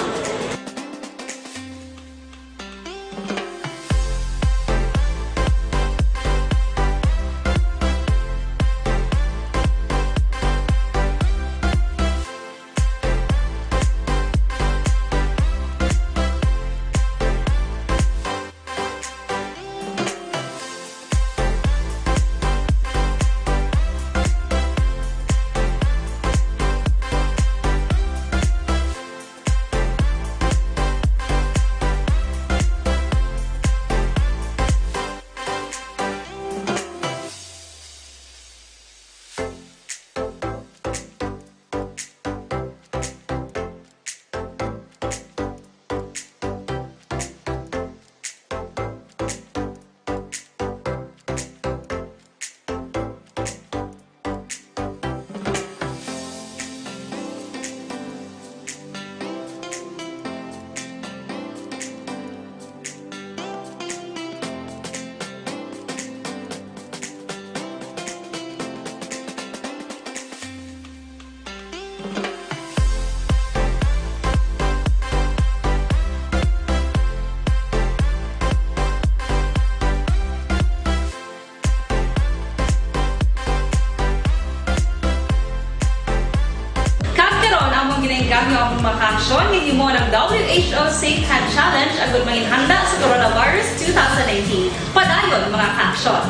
Ginagamit ang makaksyon ng imo ng WHO Safe Hand Challenge agad maging handa sa coronavirus 2019. Padayon mga kaksyon!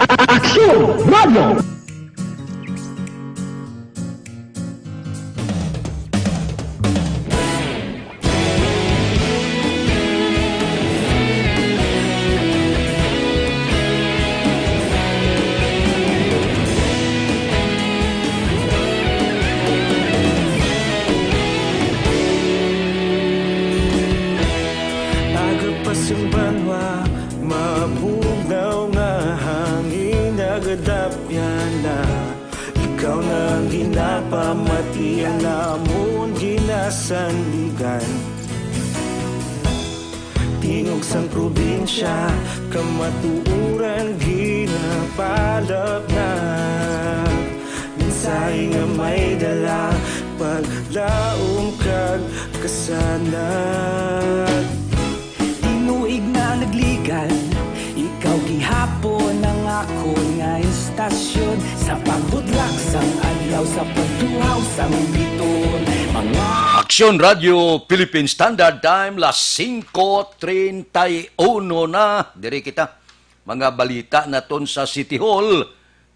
Aksyon Radio! Agapasumbanwa, mapugnaw nga hangin nagadapyan na. Ikaw na ang ginapamatian namon ginasandigan. Tingog sang probinsya, kamatuuran ginapalap na. Minsay nga may dala, paglaom kag kasanag. Tinuig na nagligan, ikaw gihapon ang ako nga istasyon. Sa pagbudlak sang adlaw, sa pagtuhaw sang biton. Mga Aksyon Radio Philippine Standard Time, las 5:31 na. Diri kita. Mga balita naton sa City Hall.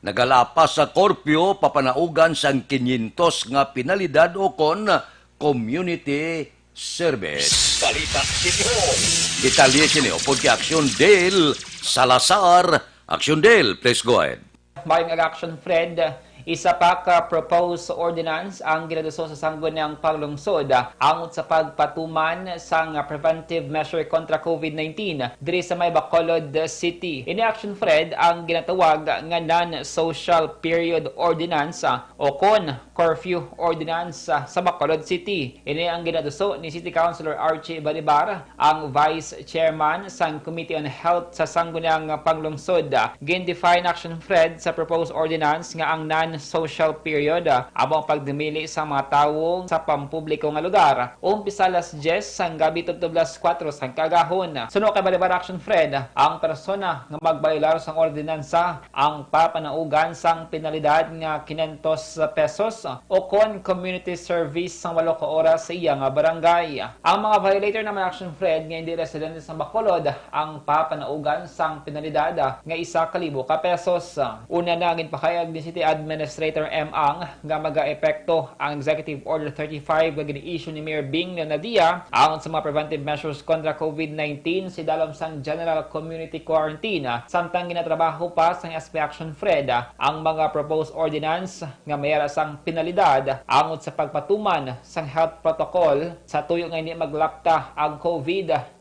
Nagalapas sa korpyo, papanaugan sang 500 nga pinalidad o kon community service. Balita City Hall. Detalye sini upod kay Aksyon Dale Salazar. Aksyon Dale, please go ahead. Mayong Action Fred, isa pa ka proposed ordinance ang ginaduso sa sangguniang paglungsod angot sa pagpatuman sang preventive measure kontra COVID-19 diri sa may Bacolod City. Ini Action Fred ang ginatawag nga non-social period ordinance o kon curfew ordinance sa Bacolod City. Ini ang ginaduso ni City Councilor Archie Balibar, ang Vice Chairman sang Committee on Health sa sangguniang paglungsod. Gin-define Action Fred sa proposed ordinance nga ang non-social period abang pagdumili sa mga tawo sa pampubliko nga lugar. Umpisa alas 10 sang gabi tubtob alas 4 sang kagahon. Suno kay Balibar Action Fred, ang persona nga magbaylar sang ordinansa ang papanaugan sang penalidad nga 500 pesos o kon community service sang 8 ka oras sa iya nga barangay. Ang mga violator naman Action Fred nga hindi residente sa Bacolod ang papanaugan sang penalidad nga 1,000 ka pesos. Una na ginpakayag ni City Administrator M. Ang nga maga-epekto ang Executive Order 35 nga gini-issue ni Mayor Bing Nadia ayon sa mga preventive measures kontra COVID-19 si dalom sang General Community Quarantine. Samtang ginatrabaho pa sang SP Action Fred ang mga proposed ordinance nga mayara sang penalidad ayon sa pagpatuman sang health protocol sa tuyo nga hindi maglapta ang COVID-19.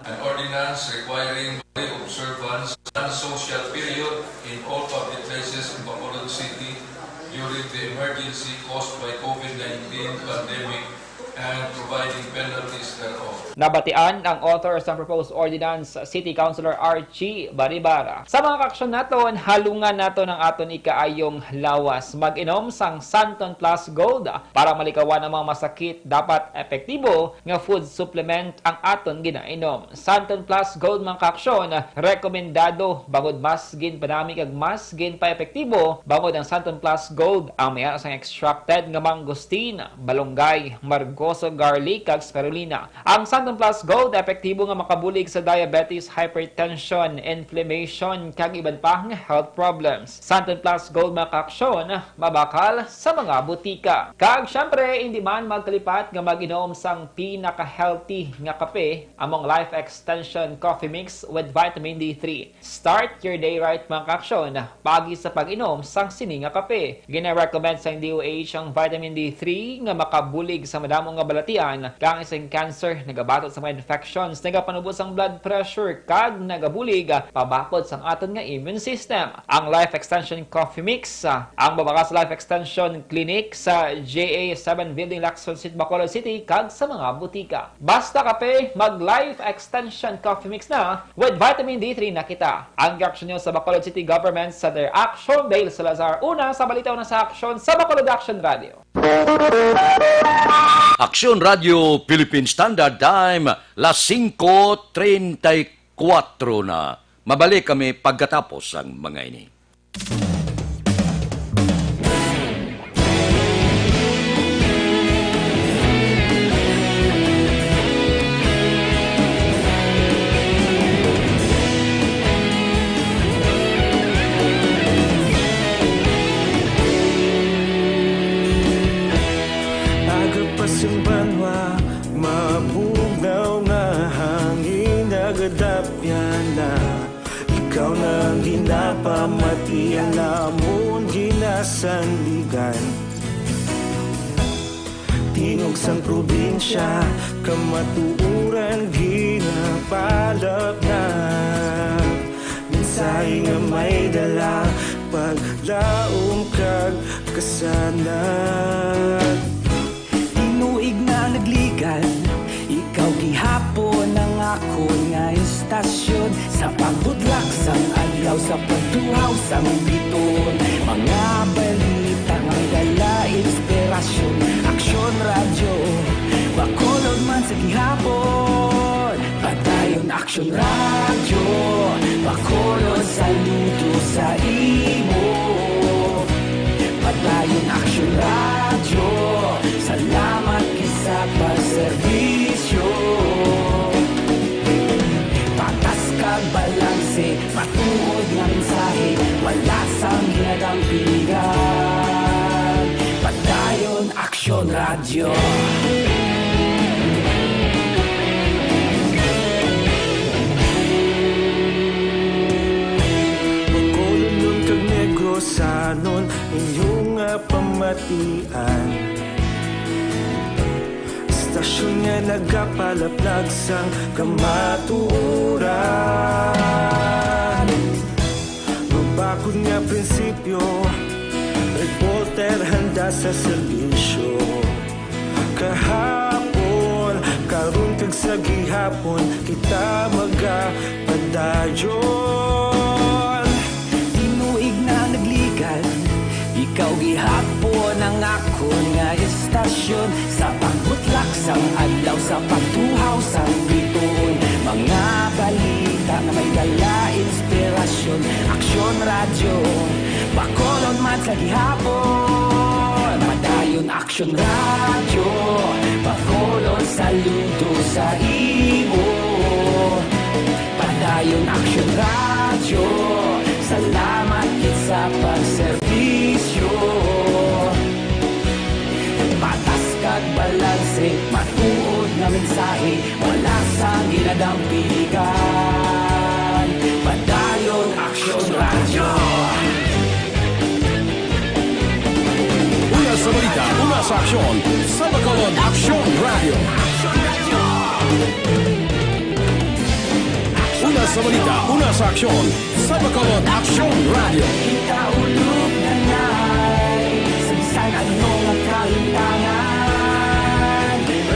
An ordinance requiring observance of social period in all public places in Bacolod City during the emergency caused by COVID-19 pandemic and providing penalties thereof. Nabatian ang authors ng proposed ordinance, City Councilor Archie Baribara. Sa mga kaksyon naton, halungan naton ang aton ikaayong lawas. Mag-inom sang Santon Plus Gold para malikawan ang mga masakit. Dapat epektibo nga food supplement ang aton ginainom. Santon Plus Gold mga kaksyon, rekomendado bangod mas gin panami kag mas gin pa epektibo bangod ang Santon Plus Gold ang mayara sang extracted nga mangosteen, balonggay, margoso, garlic kag spirulina. Ang Santon Plus Gold epektibo nga makabulig sa diabetes, hypertension, inflammation kag iban pa nga health problems. Santon Plus Gold mga kaaksyon, mabakal sa mga butika. Kag syempre hindi man magkalipat nga mag-inom sang pinaka-healthy nga kape among Life Extension Coffee Mix with vitamin D3. Start your day right mga kaaksyon pagi sa pag-inom sang sini nga kape. Gina-recommend sang DOH ang vitamin D3 nga makabulig sa madamong nga balatian kang isang cancer, nagabatot sa mga infections, nagapanubos ang blood pressure kag nagabulig pabakod sang aton nga immune system. Ang Life Extension Coffee Mix ang babakas Life Extension Clinic sa JA7 Building, Lacson City, Bacolod City kag sa mga butika. Basta kape, mag Life Extension Coffee Mix na with vitamin D3 na kita. Ang reaction nyo sa Bacolod City Government sa their Action Dale Salazar. Una sa balita na sa action sa Bacolod Action Radio. Aksyon Radio Philippine Standard Time, las 5:34 na. Mabalik kami pagkatapos ang mga ini. sanligan. Tingog sang probinsya, kamatuuran ginapalap na. Minsay nga may dala, paglaom kag kasanag. Tinuig na nagligan, ikaw gihapon ang ako nga istasyon. Sa pagbudlak sang adlaw, sa pagtuhaw sang biton. Mga balita nga dala inspirasyon. Aksyon radyo, bakolod man sa gihapon. Padayon aksyon radyo, bakolod saludo sa imo. Padayon aksyon radyo, salamat kisa pagserbisyo. Patas kag balanse, matuod nga mensahe, wala sang ginadang piligan. Padayon aksyon radyo. Bakolon kag negosanon, inyong pamatian. Stasyon nga nagapalaplag sang kamatuuran. Mabakod nga prinsipyo, reporter handa sa serbisyo. Kahapon, karon kag sa gihapon, kita magapadayon. Tinuig na nagligan, ikaw gihapon ang ako nga istasyon. Sa pagbutlak sang adlaw, sa pagtuhaw sang biton. Mga balita na may dala inspirasyon. Aksyon radyo, bakolon man sa gihapon. Padayon aksyon radyo, bakolon saludo sa imo. Padayon aksyon radyo, salamat kit sa pagserbisyo. Patas kag balanse, matuod na mensahe, wala sang ginadang piligan. Padayon aksyon radyo. Una sa balita, una sa aksyon, sa Bacolod Aksyon Radio. Una sa balita, una sa aksyon, sa Bacolod Aksyon Radio. Kita ulog na na'y sabisan ano nga kalintangan.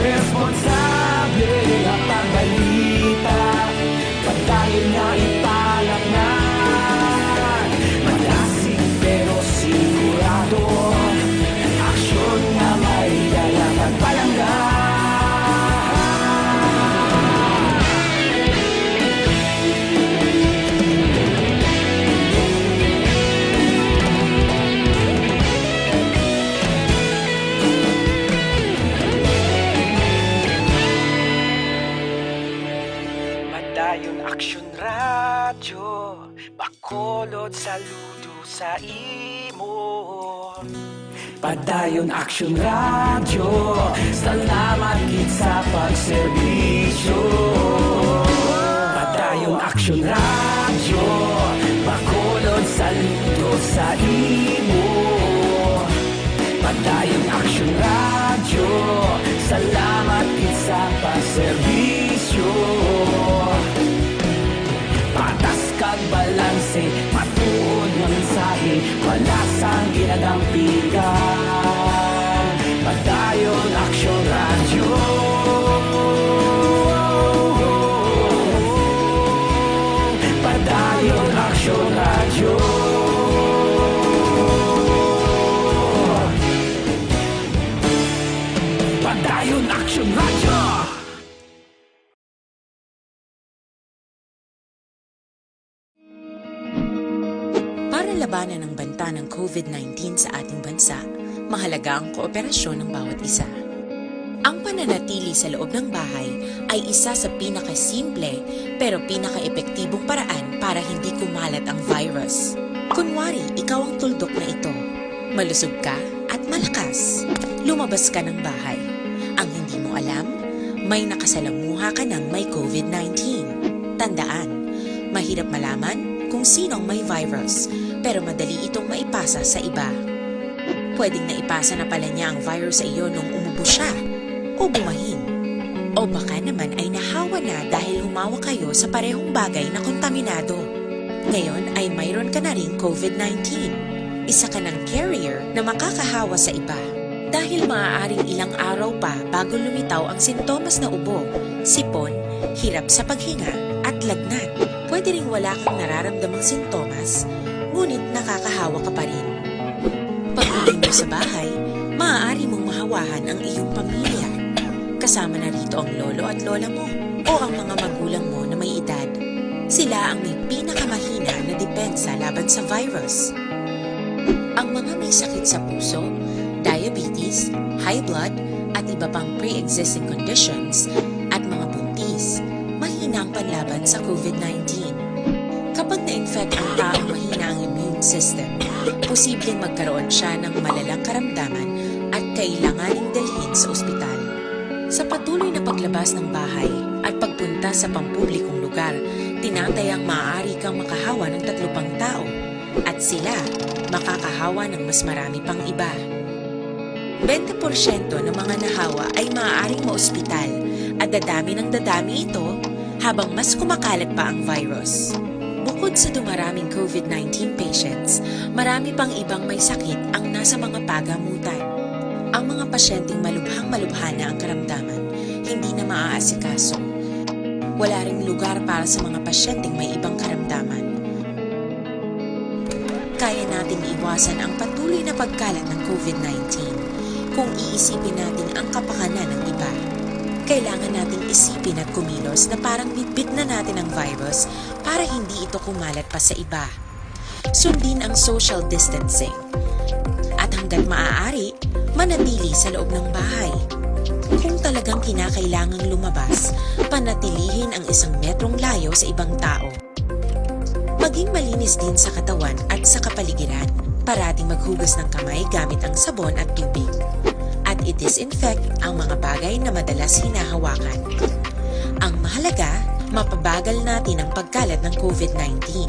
Responsable nga pagbalita, pagdayon nga ipalak na. Malasig pero sigurado, aksyon nga may dalang at palangga. Padayon aksyon radyo, bakolod saludo sa imo. Padayon aksyon radyo, salamat kit sa pagserbisyo. Padayon aksyon radyo, bakolod saludo sa imo. Padayon aksyon radyo, salamat kit sa pagserbisyo. Patas kag balanse, matuod nga mensahe, wala sang ginadang piligan. Padayon aksyon radyo. Padayon aksyon radyo. Padayon aksyon radyo. Para labanan ang banta ng COVID-19 sa ating bansa, mahalaga ang kooperasyon ng bawat isa. Ang pananatili sa loob ng bahay ay isa sa pinakasimple pero pinaka-epektibong paraan para hindi kumalat ang virus. Kunwari, ikaw ang tuldok na ito. Malusog ka at malakas. Lumabas ka ng bahay. Ang hindi mo alam, may nakasalamuha ka ng may COVID-19. Tandaan, mahirap malaman kung sinong may virus, pero madali itong maipasa sa iba. Pwedeng naipasa na pala niya ang virus sa iyo nung umubo siya o bumahin. O baka naman ay nahawa na dahil humawa kayo sa parehong bagay na kontaminado. Ngayon ay mayroon ka na ring COVID-19. Isa ka ng carrier na makakahawa sa iba. Dahil maaaring ilang araw pa bago lumitaw ang sintomas na ubo, sipon, hirap sa paghinga at lagnat. Pwede ring wala kang nararamdamang sintomas, ngunit nakakahawa ka pa rin. Pag-uwi mo sa bahay, maaari mong mahawahan ang iyong pamilya. Kasama na rito ang lolo at lola mo o ang mga magulang mo na may edad. Sila ang may pinakamahina na depensa laban sa virus. Ang mga may sakit sa puso, diabetes, high blood, at iba pang pre-existing conditions at mga buntis, mahina ang panlaban sa COVID-19. Kapag na-infect ang taong mahina ang immune system, posibleng magkaroon siya ng malalang karamdaman at kailanganing dalhin sa ospital. Sa patuloy na paglabas ng bahay at pagpunta sa pampublikong lugar, tinatayang maaari kang makahawa ng 3 pang tao at sila makakahawa ng mas marami pang iba. 20% ng mga nahawa ay maaaring maospital at dadami ng dadami ito habang mas kumakalat pa ang virus. Bukod sa dumaraming COVID-19 patients, marami pang ibang may sakit ang nasa mga pagamutan. Ang mga pasyenteng malubhang-malubha na ang karamdaman, hindi na maaasikaso. Wala ring lugar para sa mga pasyenteng may ibang karamdaman. Kaya nating iwasan ang patuloy na pagkalat ng COVID-19 kung iisipin natin ang kapakanan ng iba. Kailangan nating isipin at kumilos na parang bitbit na natin ang virus para hindi ito kumalat pa sa iba. Sundin ang social distancing. At hanggat maaari, manatili sa loob ng bahay. Kung talagang kinakailangang lumabas, panatilihin ang 1 metrong layo sa ibang tao. Maging malinis din sa katawan at sa kapaligiran. Parating maghugas ng kamay gamit ang sabon at tubig. At i-disinfect ang mga bagay na madalas hinahawakan. Ang mahalaga, mapabagal natin ang pagkalat ng COVID-19.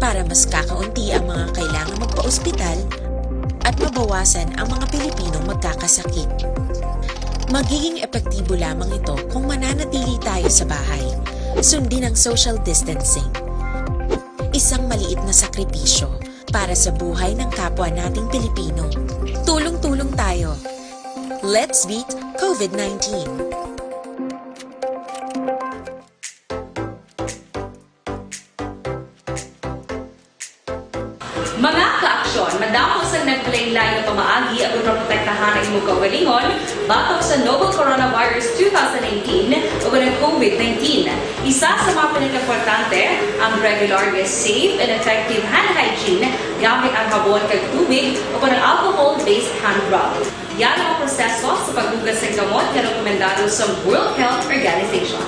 Para mas kakaunti ang mga kailangang magpa-ospital at mabawasan ang mga Pilipinong magkakasakit. Magiging epektibo lamang ito kung mananatili tayo sa bahay. Sundin ang social distancing. Isang maliit na sakripisyo para sa buhay ng kapwa nating Pilipino. Tulong-tulong tayo. Let's beat COVID-19. Mga kaaksyon, madamo sa nagpalaylay na pamaagi at protektahan ang imong kaugalingon batok sa novel coronavirus 2018 o ng COVID-19. Isa sa mga pinaka-importante ang regular, safe, and effective hand hygiene gamit ang habon kag tubig o ng alcohol-based hand rub. Yan ang proseso sa paghugas ng gamot na rekomendado sa World Health Organization.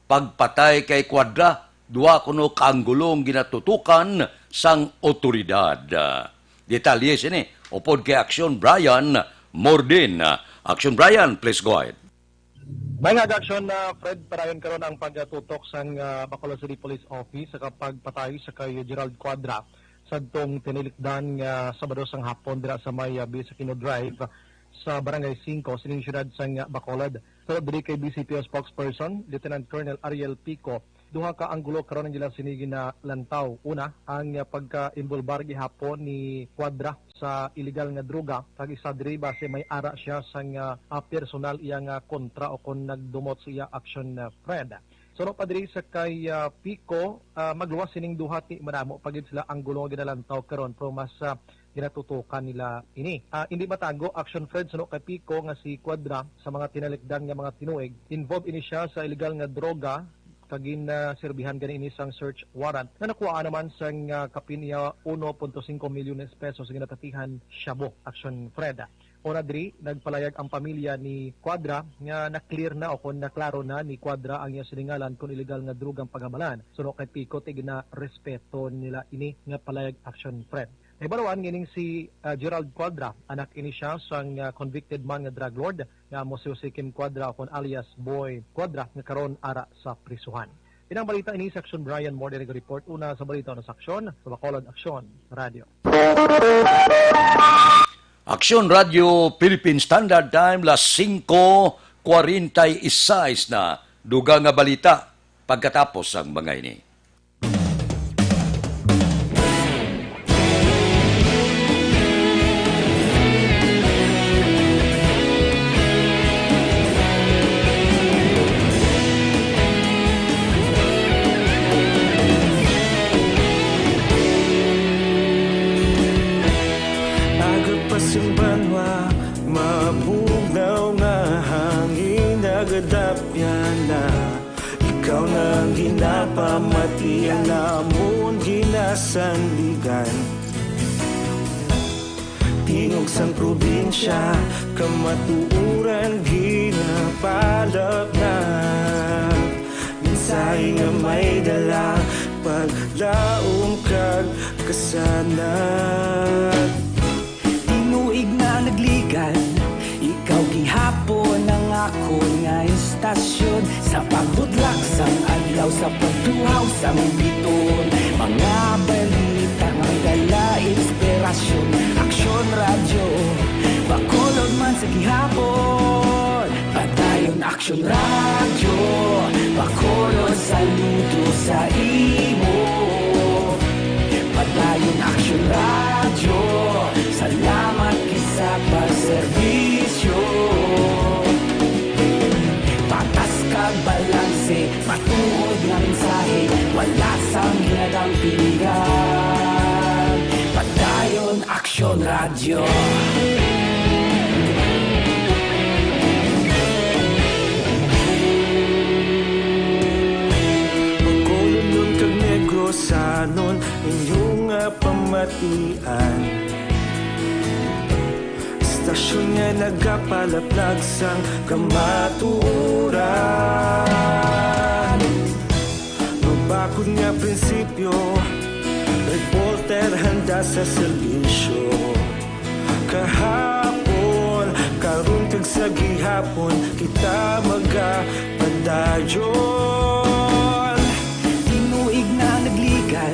Pagpatay kay Quadra, 2 kuno kaanggulong ginatutukan sang otoridad. Detalye sini, upod kay Action Brian Mordin. Action Brian, please go ahead. May nag-aksyon na Fred parayon karon ang pagtutok sa Bacolod City Police Office sa pagpatay sa kay Gerald Quadra sadtong tinilikdan nga Sabado sang hapon dira sa may Bisakino Drive sa Barangay 5 sining syudad sang Bacolod. So diri kay BCPO spokesperson Lieutenant Colonel Ariel Pico, duha ka anggulo karon nila sinigi na lantaw. Una, ang pagka-involbar gihapon ni Quadra sa illegal nga droga, kag isa diri base may ara siya sang personal iyang kontra o kon nagdumot sa iya action Fred. So no pa diri sa kay Pico, magluwas sining duha ti madamo pagid sila anggulo nga ginalantaw karon pero mas ginatutukan nila ini. Hindi matago action Fred suno kay Pico nga si Quadra sa mga tinalikdan nga mga tinuig. Involved ini siya sa illegal nga droga kagin serbihan gani ini sang search warrant na nakuha naman sang kapin niya 1.5 milyones pesos sa ginatatihan Shabu action Fred. Ora diri nagpalayag ang pamilya ni Quadra nga na-clear na o kung naklaro na ni Quadra ang iya siningalan kung illegal nga drugang pagamalan. Suno kay Pico tig na respeto nila ini nga palayag action Fred. Ibarawan gining si Gerald Quadra, anak ini siya sang convicted man nga drug lord nga Museo si Kim Quadra o alias Boy Quadra nga karon ara sa prisuhan. Inang balita ini Section Brian Moore report una sa balita na Saksyon sa Bacolod Aksyon Radio. Aksyon Radio Philippine Standard Time las 5:46 na duga nga balita pagkatapos ang mga ini. Yung banwa, mabugnaw na hangin nagadapyan na ikaw nang ginapamatian namon ginasandigan. Tingog sang probinsya, kamatuuran ginapalap na minsay nga may dala paglaom kag kasanat. Tinuig na nagligan, ikaw gihapon ang ako nga istasyon sa pagbudlak sang adlaw sa pagtuhaw sang biton. Mga balita nga dala inspirasyon, aksyon radyo, Bacolod man sa gihapon. Padayon aksyon radyo, Bacolod saludo sa imo. Padayon aksyon radyo, salamat kisa pagserbisyo. Patas kag balanse, matuod nga mensahe, wala sang hinadang pilihan. Padayon aksyon radyo. Bacolod nun kag Negrosanon, inyong pamatian. Stasyon nga nagapalaplag sang kamaturan. Mabakod nga prinsipyo, reporter handa sa serbisyo. Kahapon, karon kag sa gihapon, kita magapadayon. Tinuig na nagligan,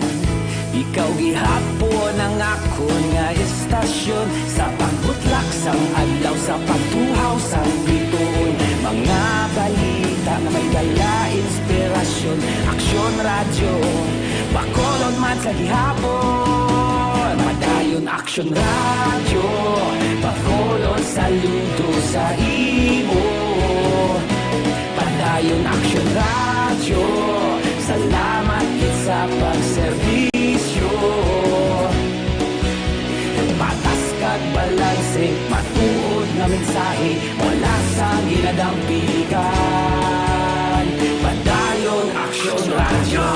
ikaw gihapon ang ako nga istasyon sa pagbutlak sang adlaw sa pagtuhaw sang biton. Mga balita na may dala inspirasyon, aksyon radyo, Bacolod man sa gihapon. Padayon aksyon radyo, Bacolod saludo sa imo. Padayon aksyon radyo, salamat sa pagserbisyo. Patas kag balanse, matuod nga mensahe, wala sang hinadang pilihan. Padayon aksyon radyo.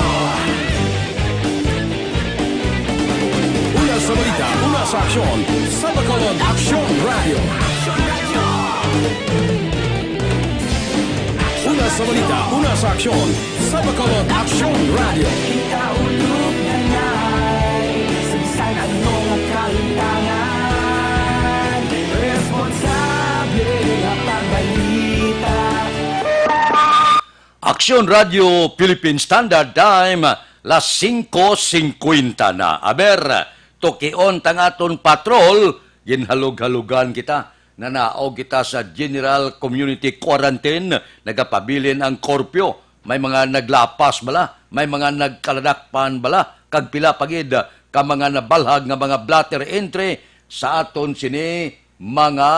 Una sa balita, una sa aksyon, sa Bacolod Aksyon Radio. Una sa balita, una sa aksyon, sa Bacolod Aksyon Radio. Kita ulog na na'y sabisan ano nga kalintangan. Responsable nga pagbalita. Aksyon Radio Philippine Standard Time las 5:50 na. Aber, tukion tangaton patrol, ginhalog-halugan kita. Nanao kita sa General Community Quarantine, nagapabilin ang korpyo. May mga naglapas bala, may mga nagkaladakpan bala, kag pila pagid ka mga nabalhag nga mga blatter entry sa aton sini mga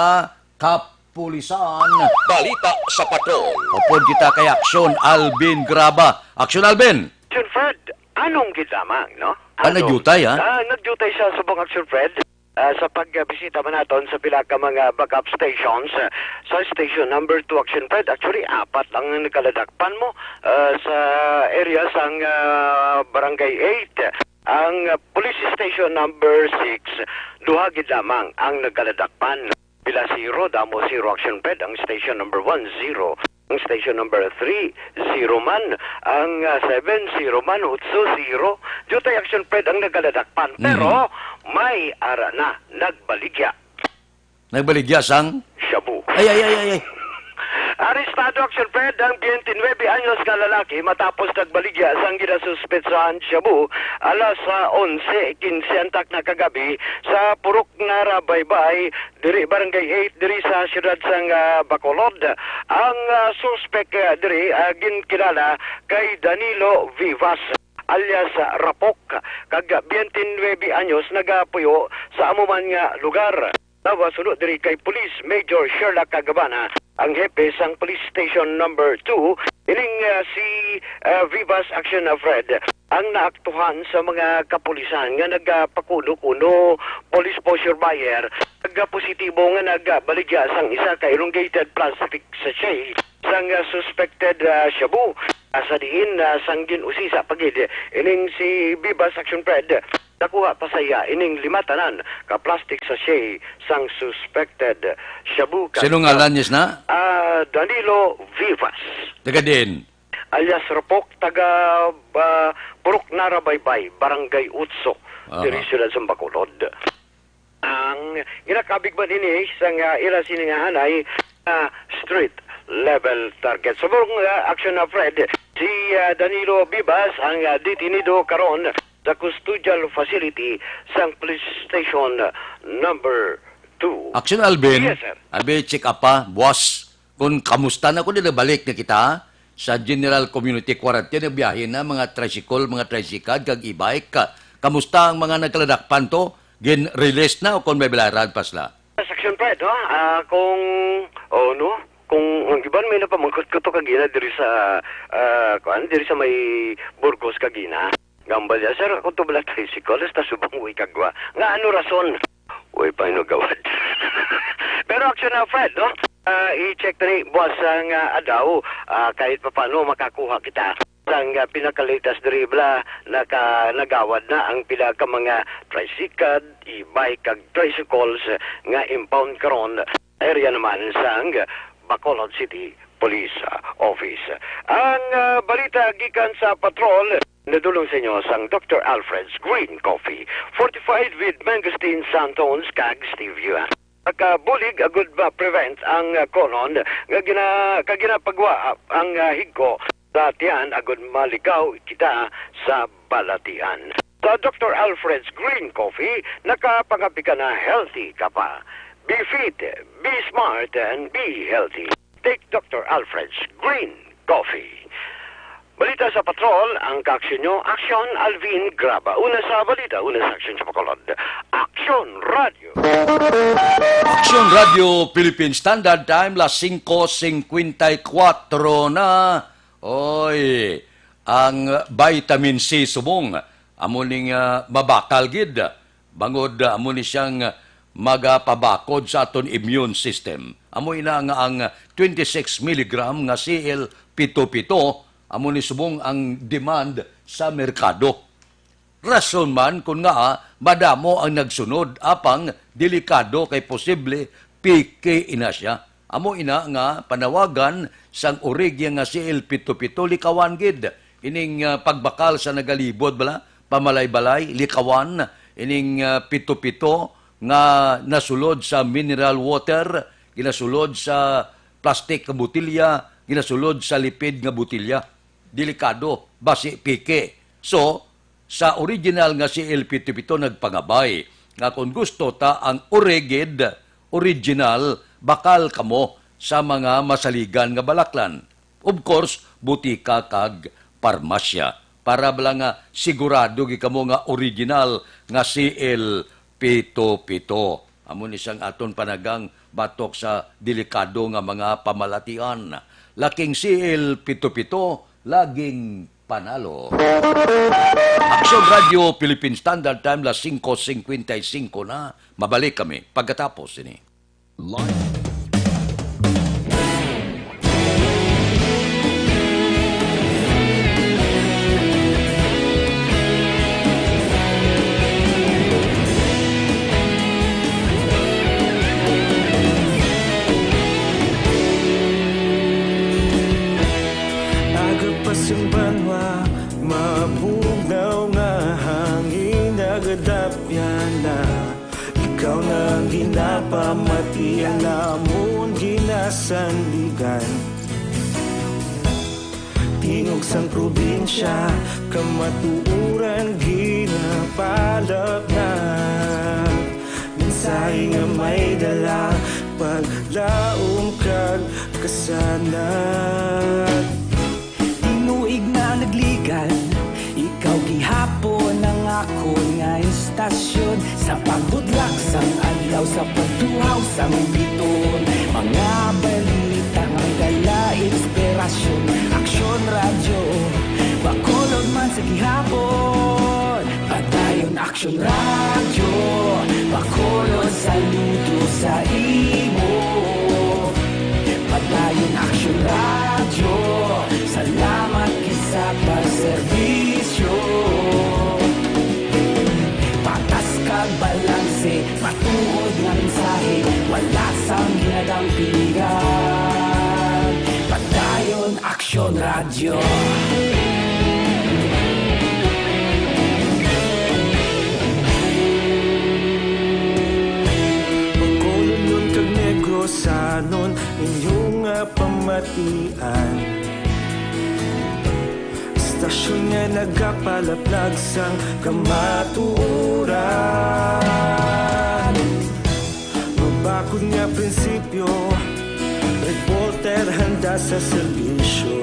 kapulisan. Balita sa patrol. Upod kita kay Aksyon Alvin Graba. Aksyon Alvin! Action Fred, anong gitamang, no? Nagyutay, ha? Nagyutay sa subong Action Fred. Sa pagbisita man naton sa pila ka mga backup stations sa station number 2 Action Fred, actually 4 lang ang nakaladakpan mo sa area sang barangay 8. Ang police station number 6, duha gid lamang ang nakaladakpan. Pila 0, damo 0 Action Fred. Ang station number 1, 0. Ang station number 3, 0 man. Ang 7, 0 man. 8, 0. Jutay Action Fred ang nagaladakpan. Pero may ara na nagbaligya. Nagbaligya sang? Shabu. Ay. Arestado Action Fred ang 29 anyos ka lalaki matapos nagbaligya sang ginasuspetsahan Shabu alas 11:15 antak na kagabi sa Purok Nara Baybay diri barangay 8 diri sa siyudad sang Bacolod. Ang suspek diri ginkilala kay Danilo Vivas alias Rapok kag 29 anyos nagapuyo sa amuman nga lugar. Tawa sunod diri kay Police Major Sherlock Cagabana, ang hepe sang Police Station number 2, ining si Vivas Action Fred, ang naaktuhan sa mga kapulisan nga nagpakuno-kuno police posture buyer, nagpositibo nga nagbaligya sang isa ka elongated plastic sachet sang suspected shabu. Sa diin sang ginusisa pagid ining si Vivas Action Fred, nakuha pa saya ining 5 tanan ka plastic sachet sang suspected shabu. Sino ngalan niya na? Danilo Vivas. Taga din. Alias Rapok, taga Purok Nara Baybay, Barangay Utso, diri siyudad sa Bacolod. Ang ginakabig ba din sang ila siningahanay street level target. Sa Action Fred, si Danilo Vivas ang detenido karon sa custodial facility sang police station number 2. Action Alvin. Yes, sir. Abi, check up pa, boss. Kung kamusta na kung balik na kita sa General Community Quarantine, biyahe na mga tricycle, mga tricycad, kag e-bike. Kamusta ang mga nagkaladakpan to? Gin-release na o kung may bilaran pa sila? Action Fred, no? Kung ang iban may napamangkot ko to kagina diri sa diri sa may Burgos kagina. Gambal ya sir, ako to bala tricycle ta subang uy kagwa. Nga ano rason? Uy pa gawad. Pero Action Fred, no? I-check na ni boss ang adaw kahit paano makakuha kita sang pinakalitas dribla nagawad na ang pila ka mga tricycle, e-bike kag tricycles nga impound karon area naman sang Bacolod City Police Office. Ang balita gikan sa patrol nadulong sa inyo sang Dr. Alfred's Green Coffee fortified with mangosteen, santones kag stevia. Pagkabulig agud ba prevent ang colon nga ginapagwa ang higko sa tiyan agud malikaw kita sa balatian. Sa Dr. Alfred's Green Coffee nakapangapi ka na healthy ka pa. Be fit, be smart, and be healthy. Take Dr. Alfred's Green Coffee. Balita sa patrol, ang kaaksyon nyo, Action Alvin Graba. Una sa balita, una sa aksyon sa Bacolod. Action Radio. Action Radio Philippine Standard Time, las 5:54 na. Oy, ang vitamin C subong, amuning mabakal gid. Bangod amuni siyang magapabakod sa aton immune system. Amoy na nga ang 26 mg nga CL777 amo ni subong ang demand sa merkado. Rason man kung nga madamo ang nagsunod apang delikado kay posible PK ina siya. Amo ina nga panawagan sang origya nga CL777 likawan gid. Ining pagbakal sa nagalibod bala, pamalay-balay, likawan, ining 777 nga nasulod sa mineral water, ginasulod sa plastic nga butilya, ginasulod sa lipid nga butilya. Delikado, basi pike. So, sa original nga si El Pito-Pito nagpangabay nga kung gusto ta ang original, bakal kamo sa mga masaligan nga balaklan. Of course, butika kag parmasya. Para bala nga sigurado gi kamo nga original nga si El Pito-Pito. Amon isang aton panagang batok sa delikado nga mga pamalatian. Laking si El Pito-Pito, laging panalo. Aksyon Radio Philippine Standard Time, las 5:55 na. Mabalik kami pagkatapos ini. Yung banwa, mabugnaw nga hangin nagadapyan na. Ikaw na ginapamatian namon ginasandigan. Tingog sang probinsya, kamatuuran ginapalap na. Minsay nga may dala, paglaom kag kasanag. Inuig na nagligan, ikaw gihapon ang ako nga istasyon. Sa pagbudlak sang adlaw, sa pagtuhaw sang biton. Mga balita nga gala, inspirasyon. Aksyon radyo, bakolod man sa gihapon. Padayon aksyon radyo, bakolod saludo sa imo. Padayon aksyon radyo, salamat kisa pagserbisyo. Patas kag balanse, matuod nga mensahe, wala sang ginadampingan. Padayon aksyon radyo. Pagkolon kag negosanon, inyong pamatian. Istasyon nga nagapalaplag sang kamatuuran. Mabakod nga prinsipyo, reporter handa sa serbisyo.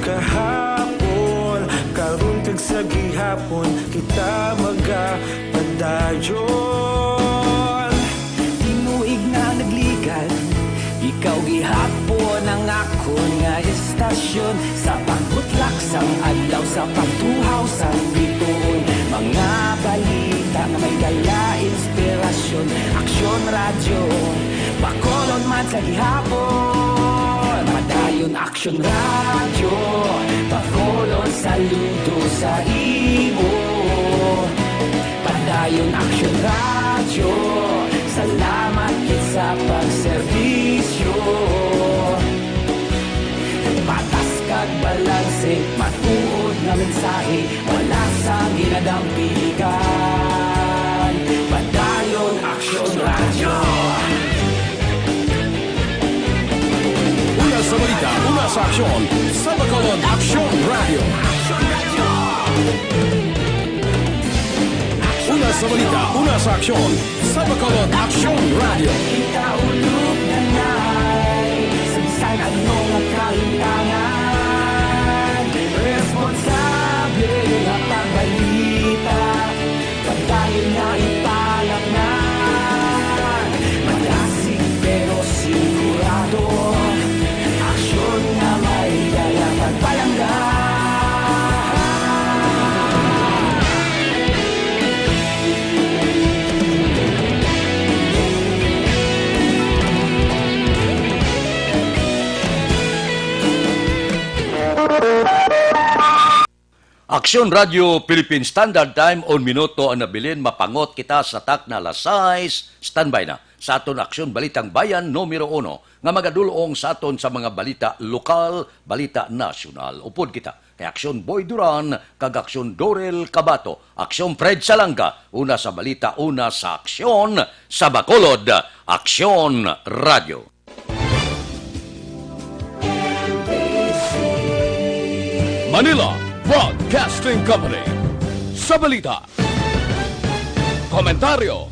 Kahapon, karon kag sa gihapon, kita magapadayon. Inuig na nagligan, ikaw gihapon ang ako nga istasyon. Sa pagbutlak sang adlaw, sa pagtuhaw sang biton. Mga balita na may dala, inspirasyon. Aksyon radyo, bakolod man sa gihapon. Padayon aksyon radyo, bakolod saludo sa imo. Padayon aksyon radyo, salamat kit sa pagserbisyo. Patas kag balanse, matuod nga mensahe, wala sang ginadampigan. Padayon aksyon radyo. Una sa balita, una sa aksyon, sa Bacolod Aksyon Radio. Una sa balita, una sa aksyon, sa Bacolod Aksyon Radio. Ikaulog na na'y sabisan ano nga kahintangan. Responsable nga pagbalita, pagdayon na ipalaknan. Malasig pero sigurado, aksyon na may dala pagpalanggan. Aksyon Radio Philippine Standard Time, on minuto ang nabilin, mapangot kita sa tak na alas 6, standby na sa aton Aksyon Balitang Bayan numero 1 nga magadulong sa aton sa mga balita lokal, balita nasyonal. Upod kita kay Aksyon Boy Duran, kag Aksyon Dorel Cabato, Aksyon Fred Salanga, una sa balita, una sa aksyon, sa Bacolod, Aksyon Radio. Manila, Broadcasting Company. Sa balita, komentaryo,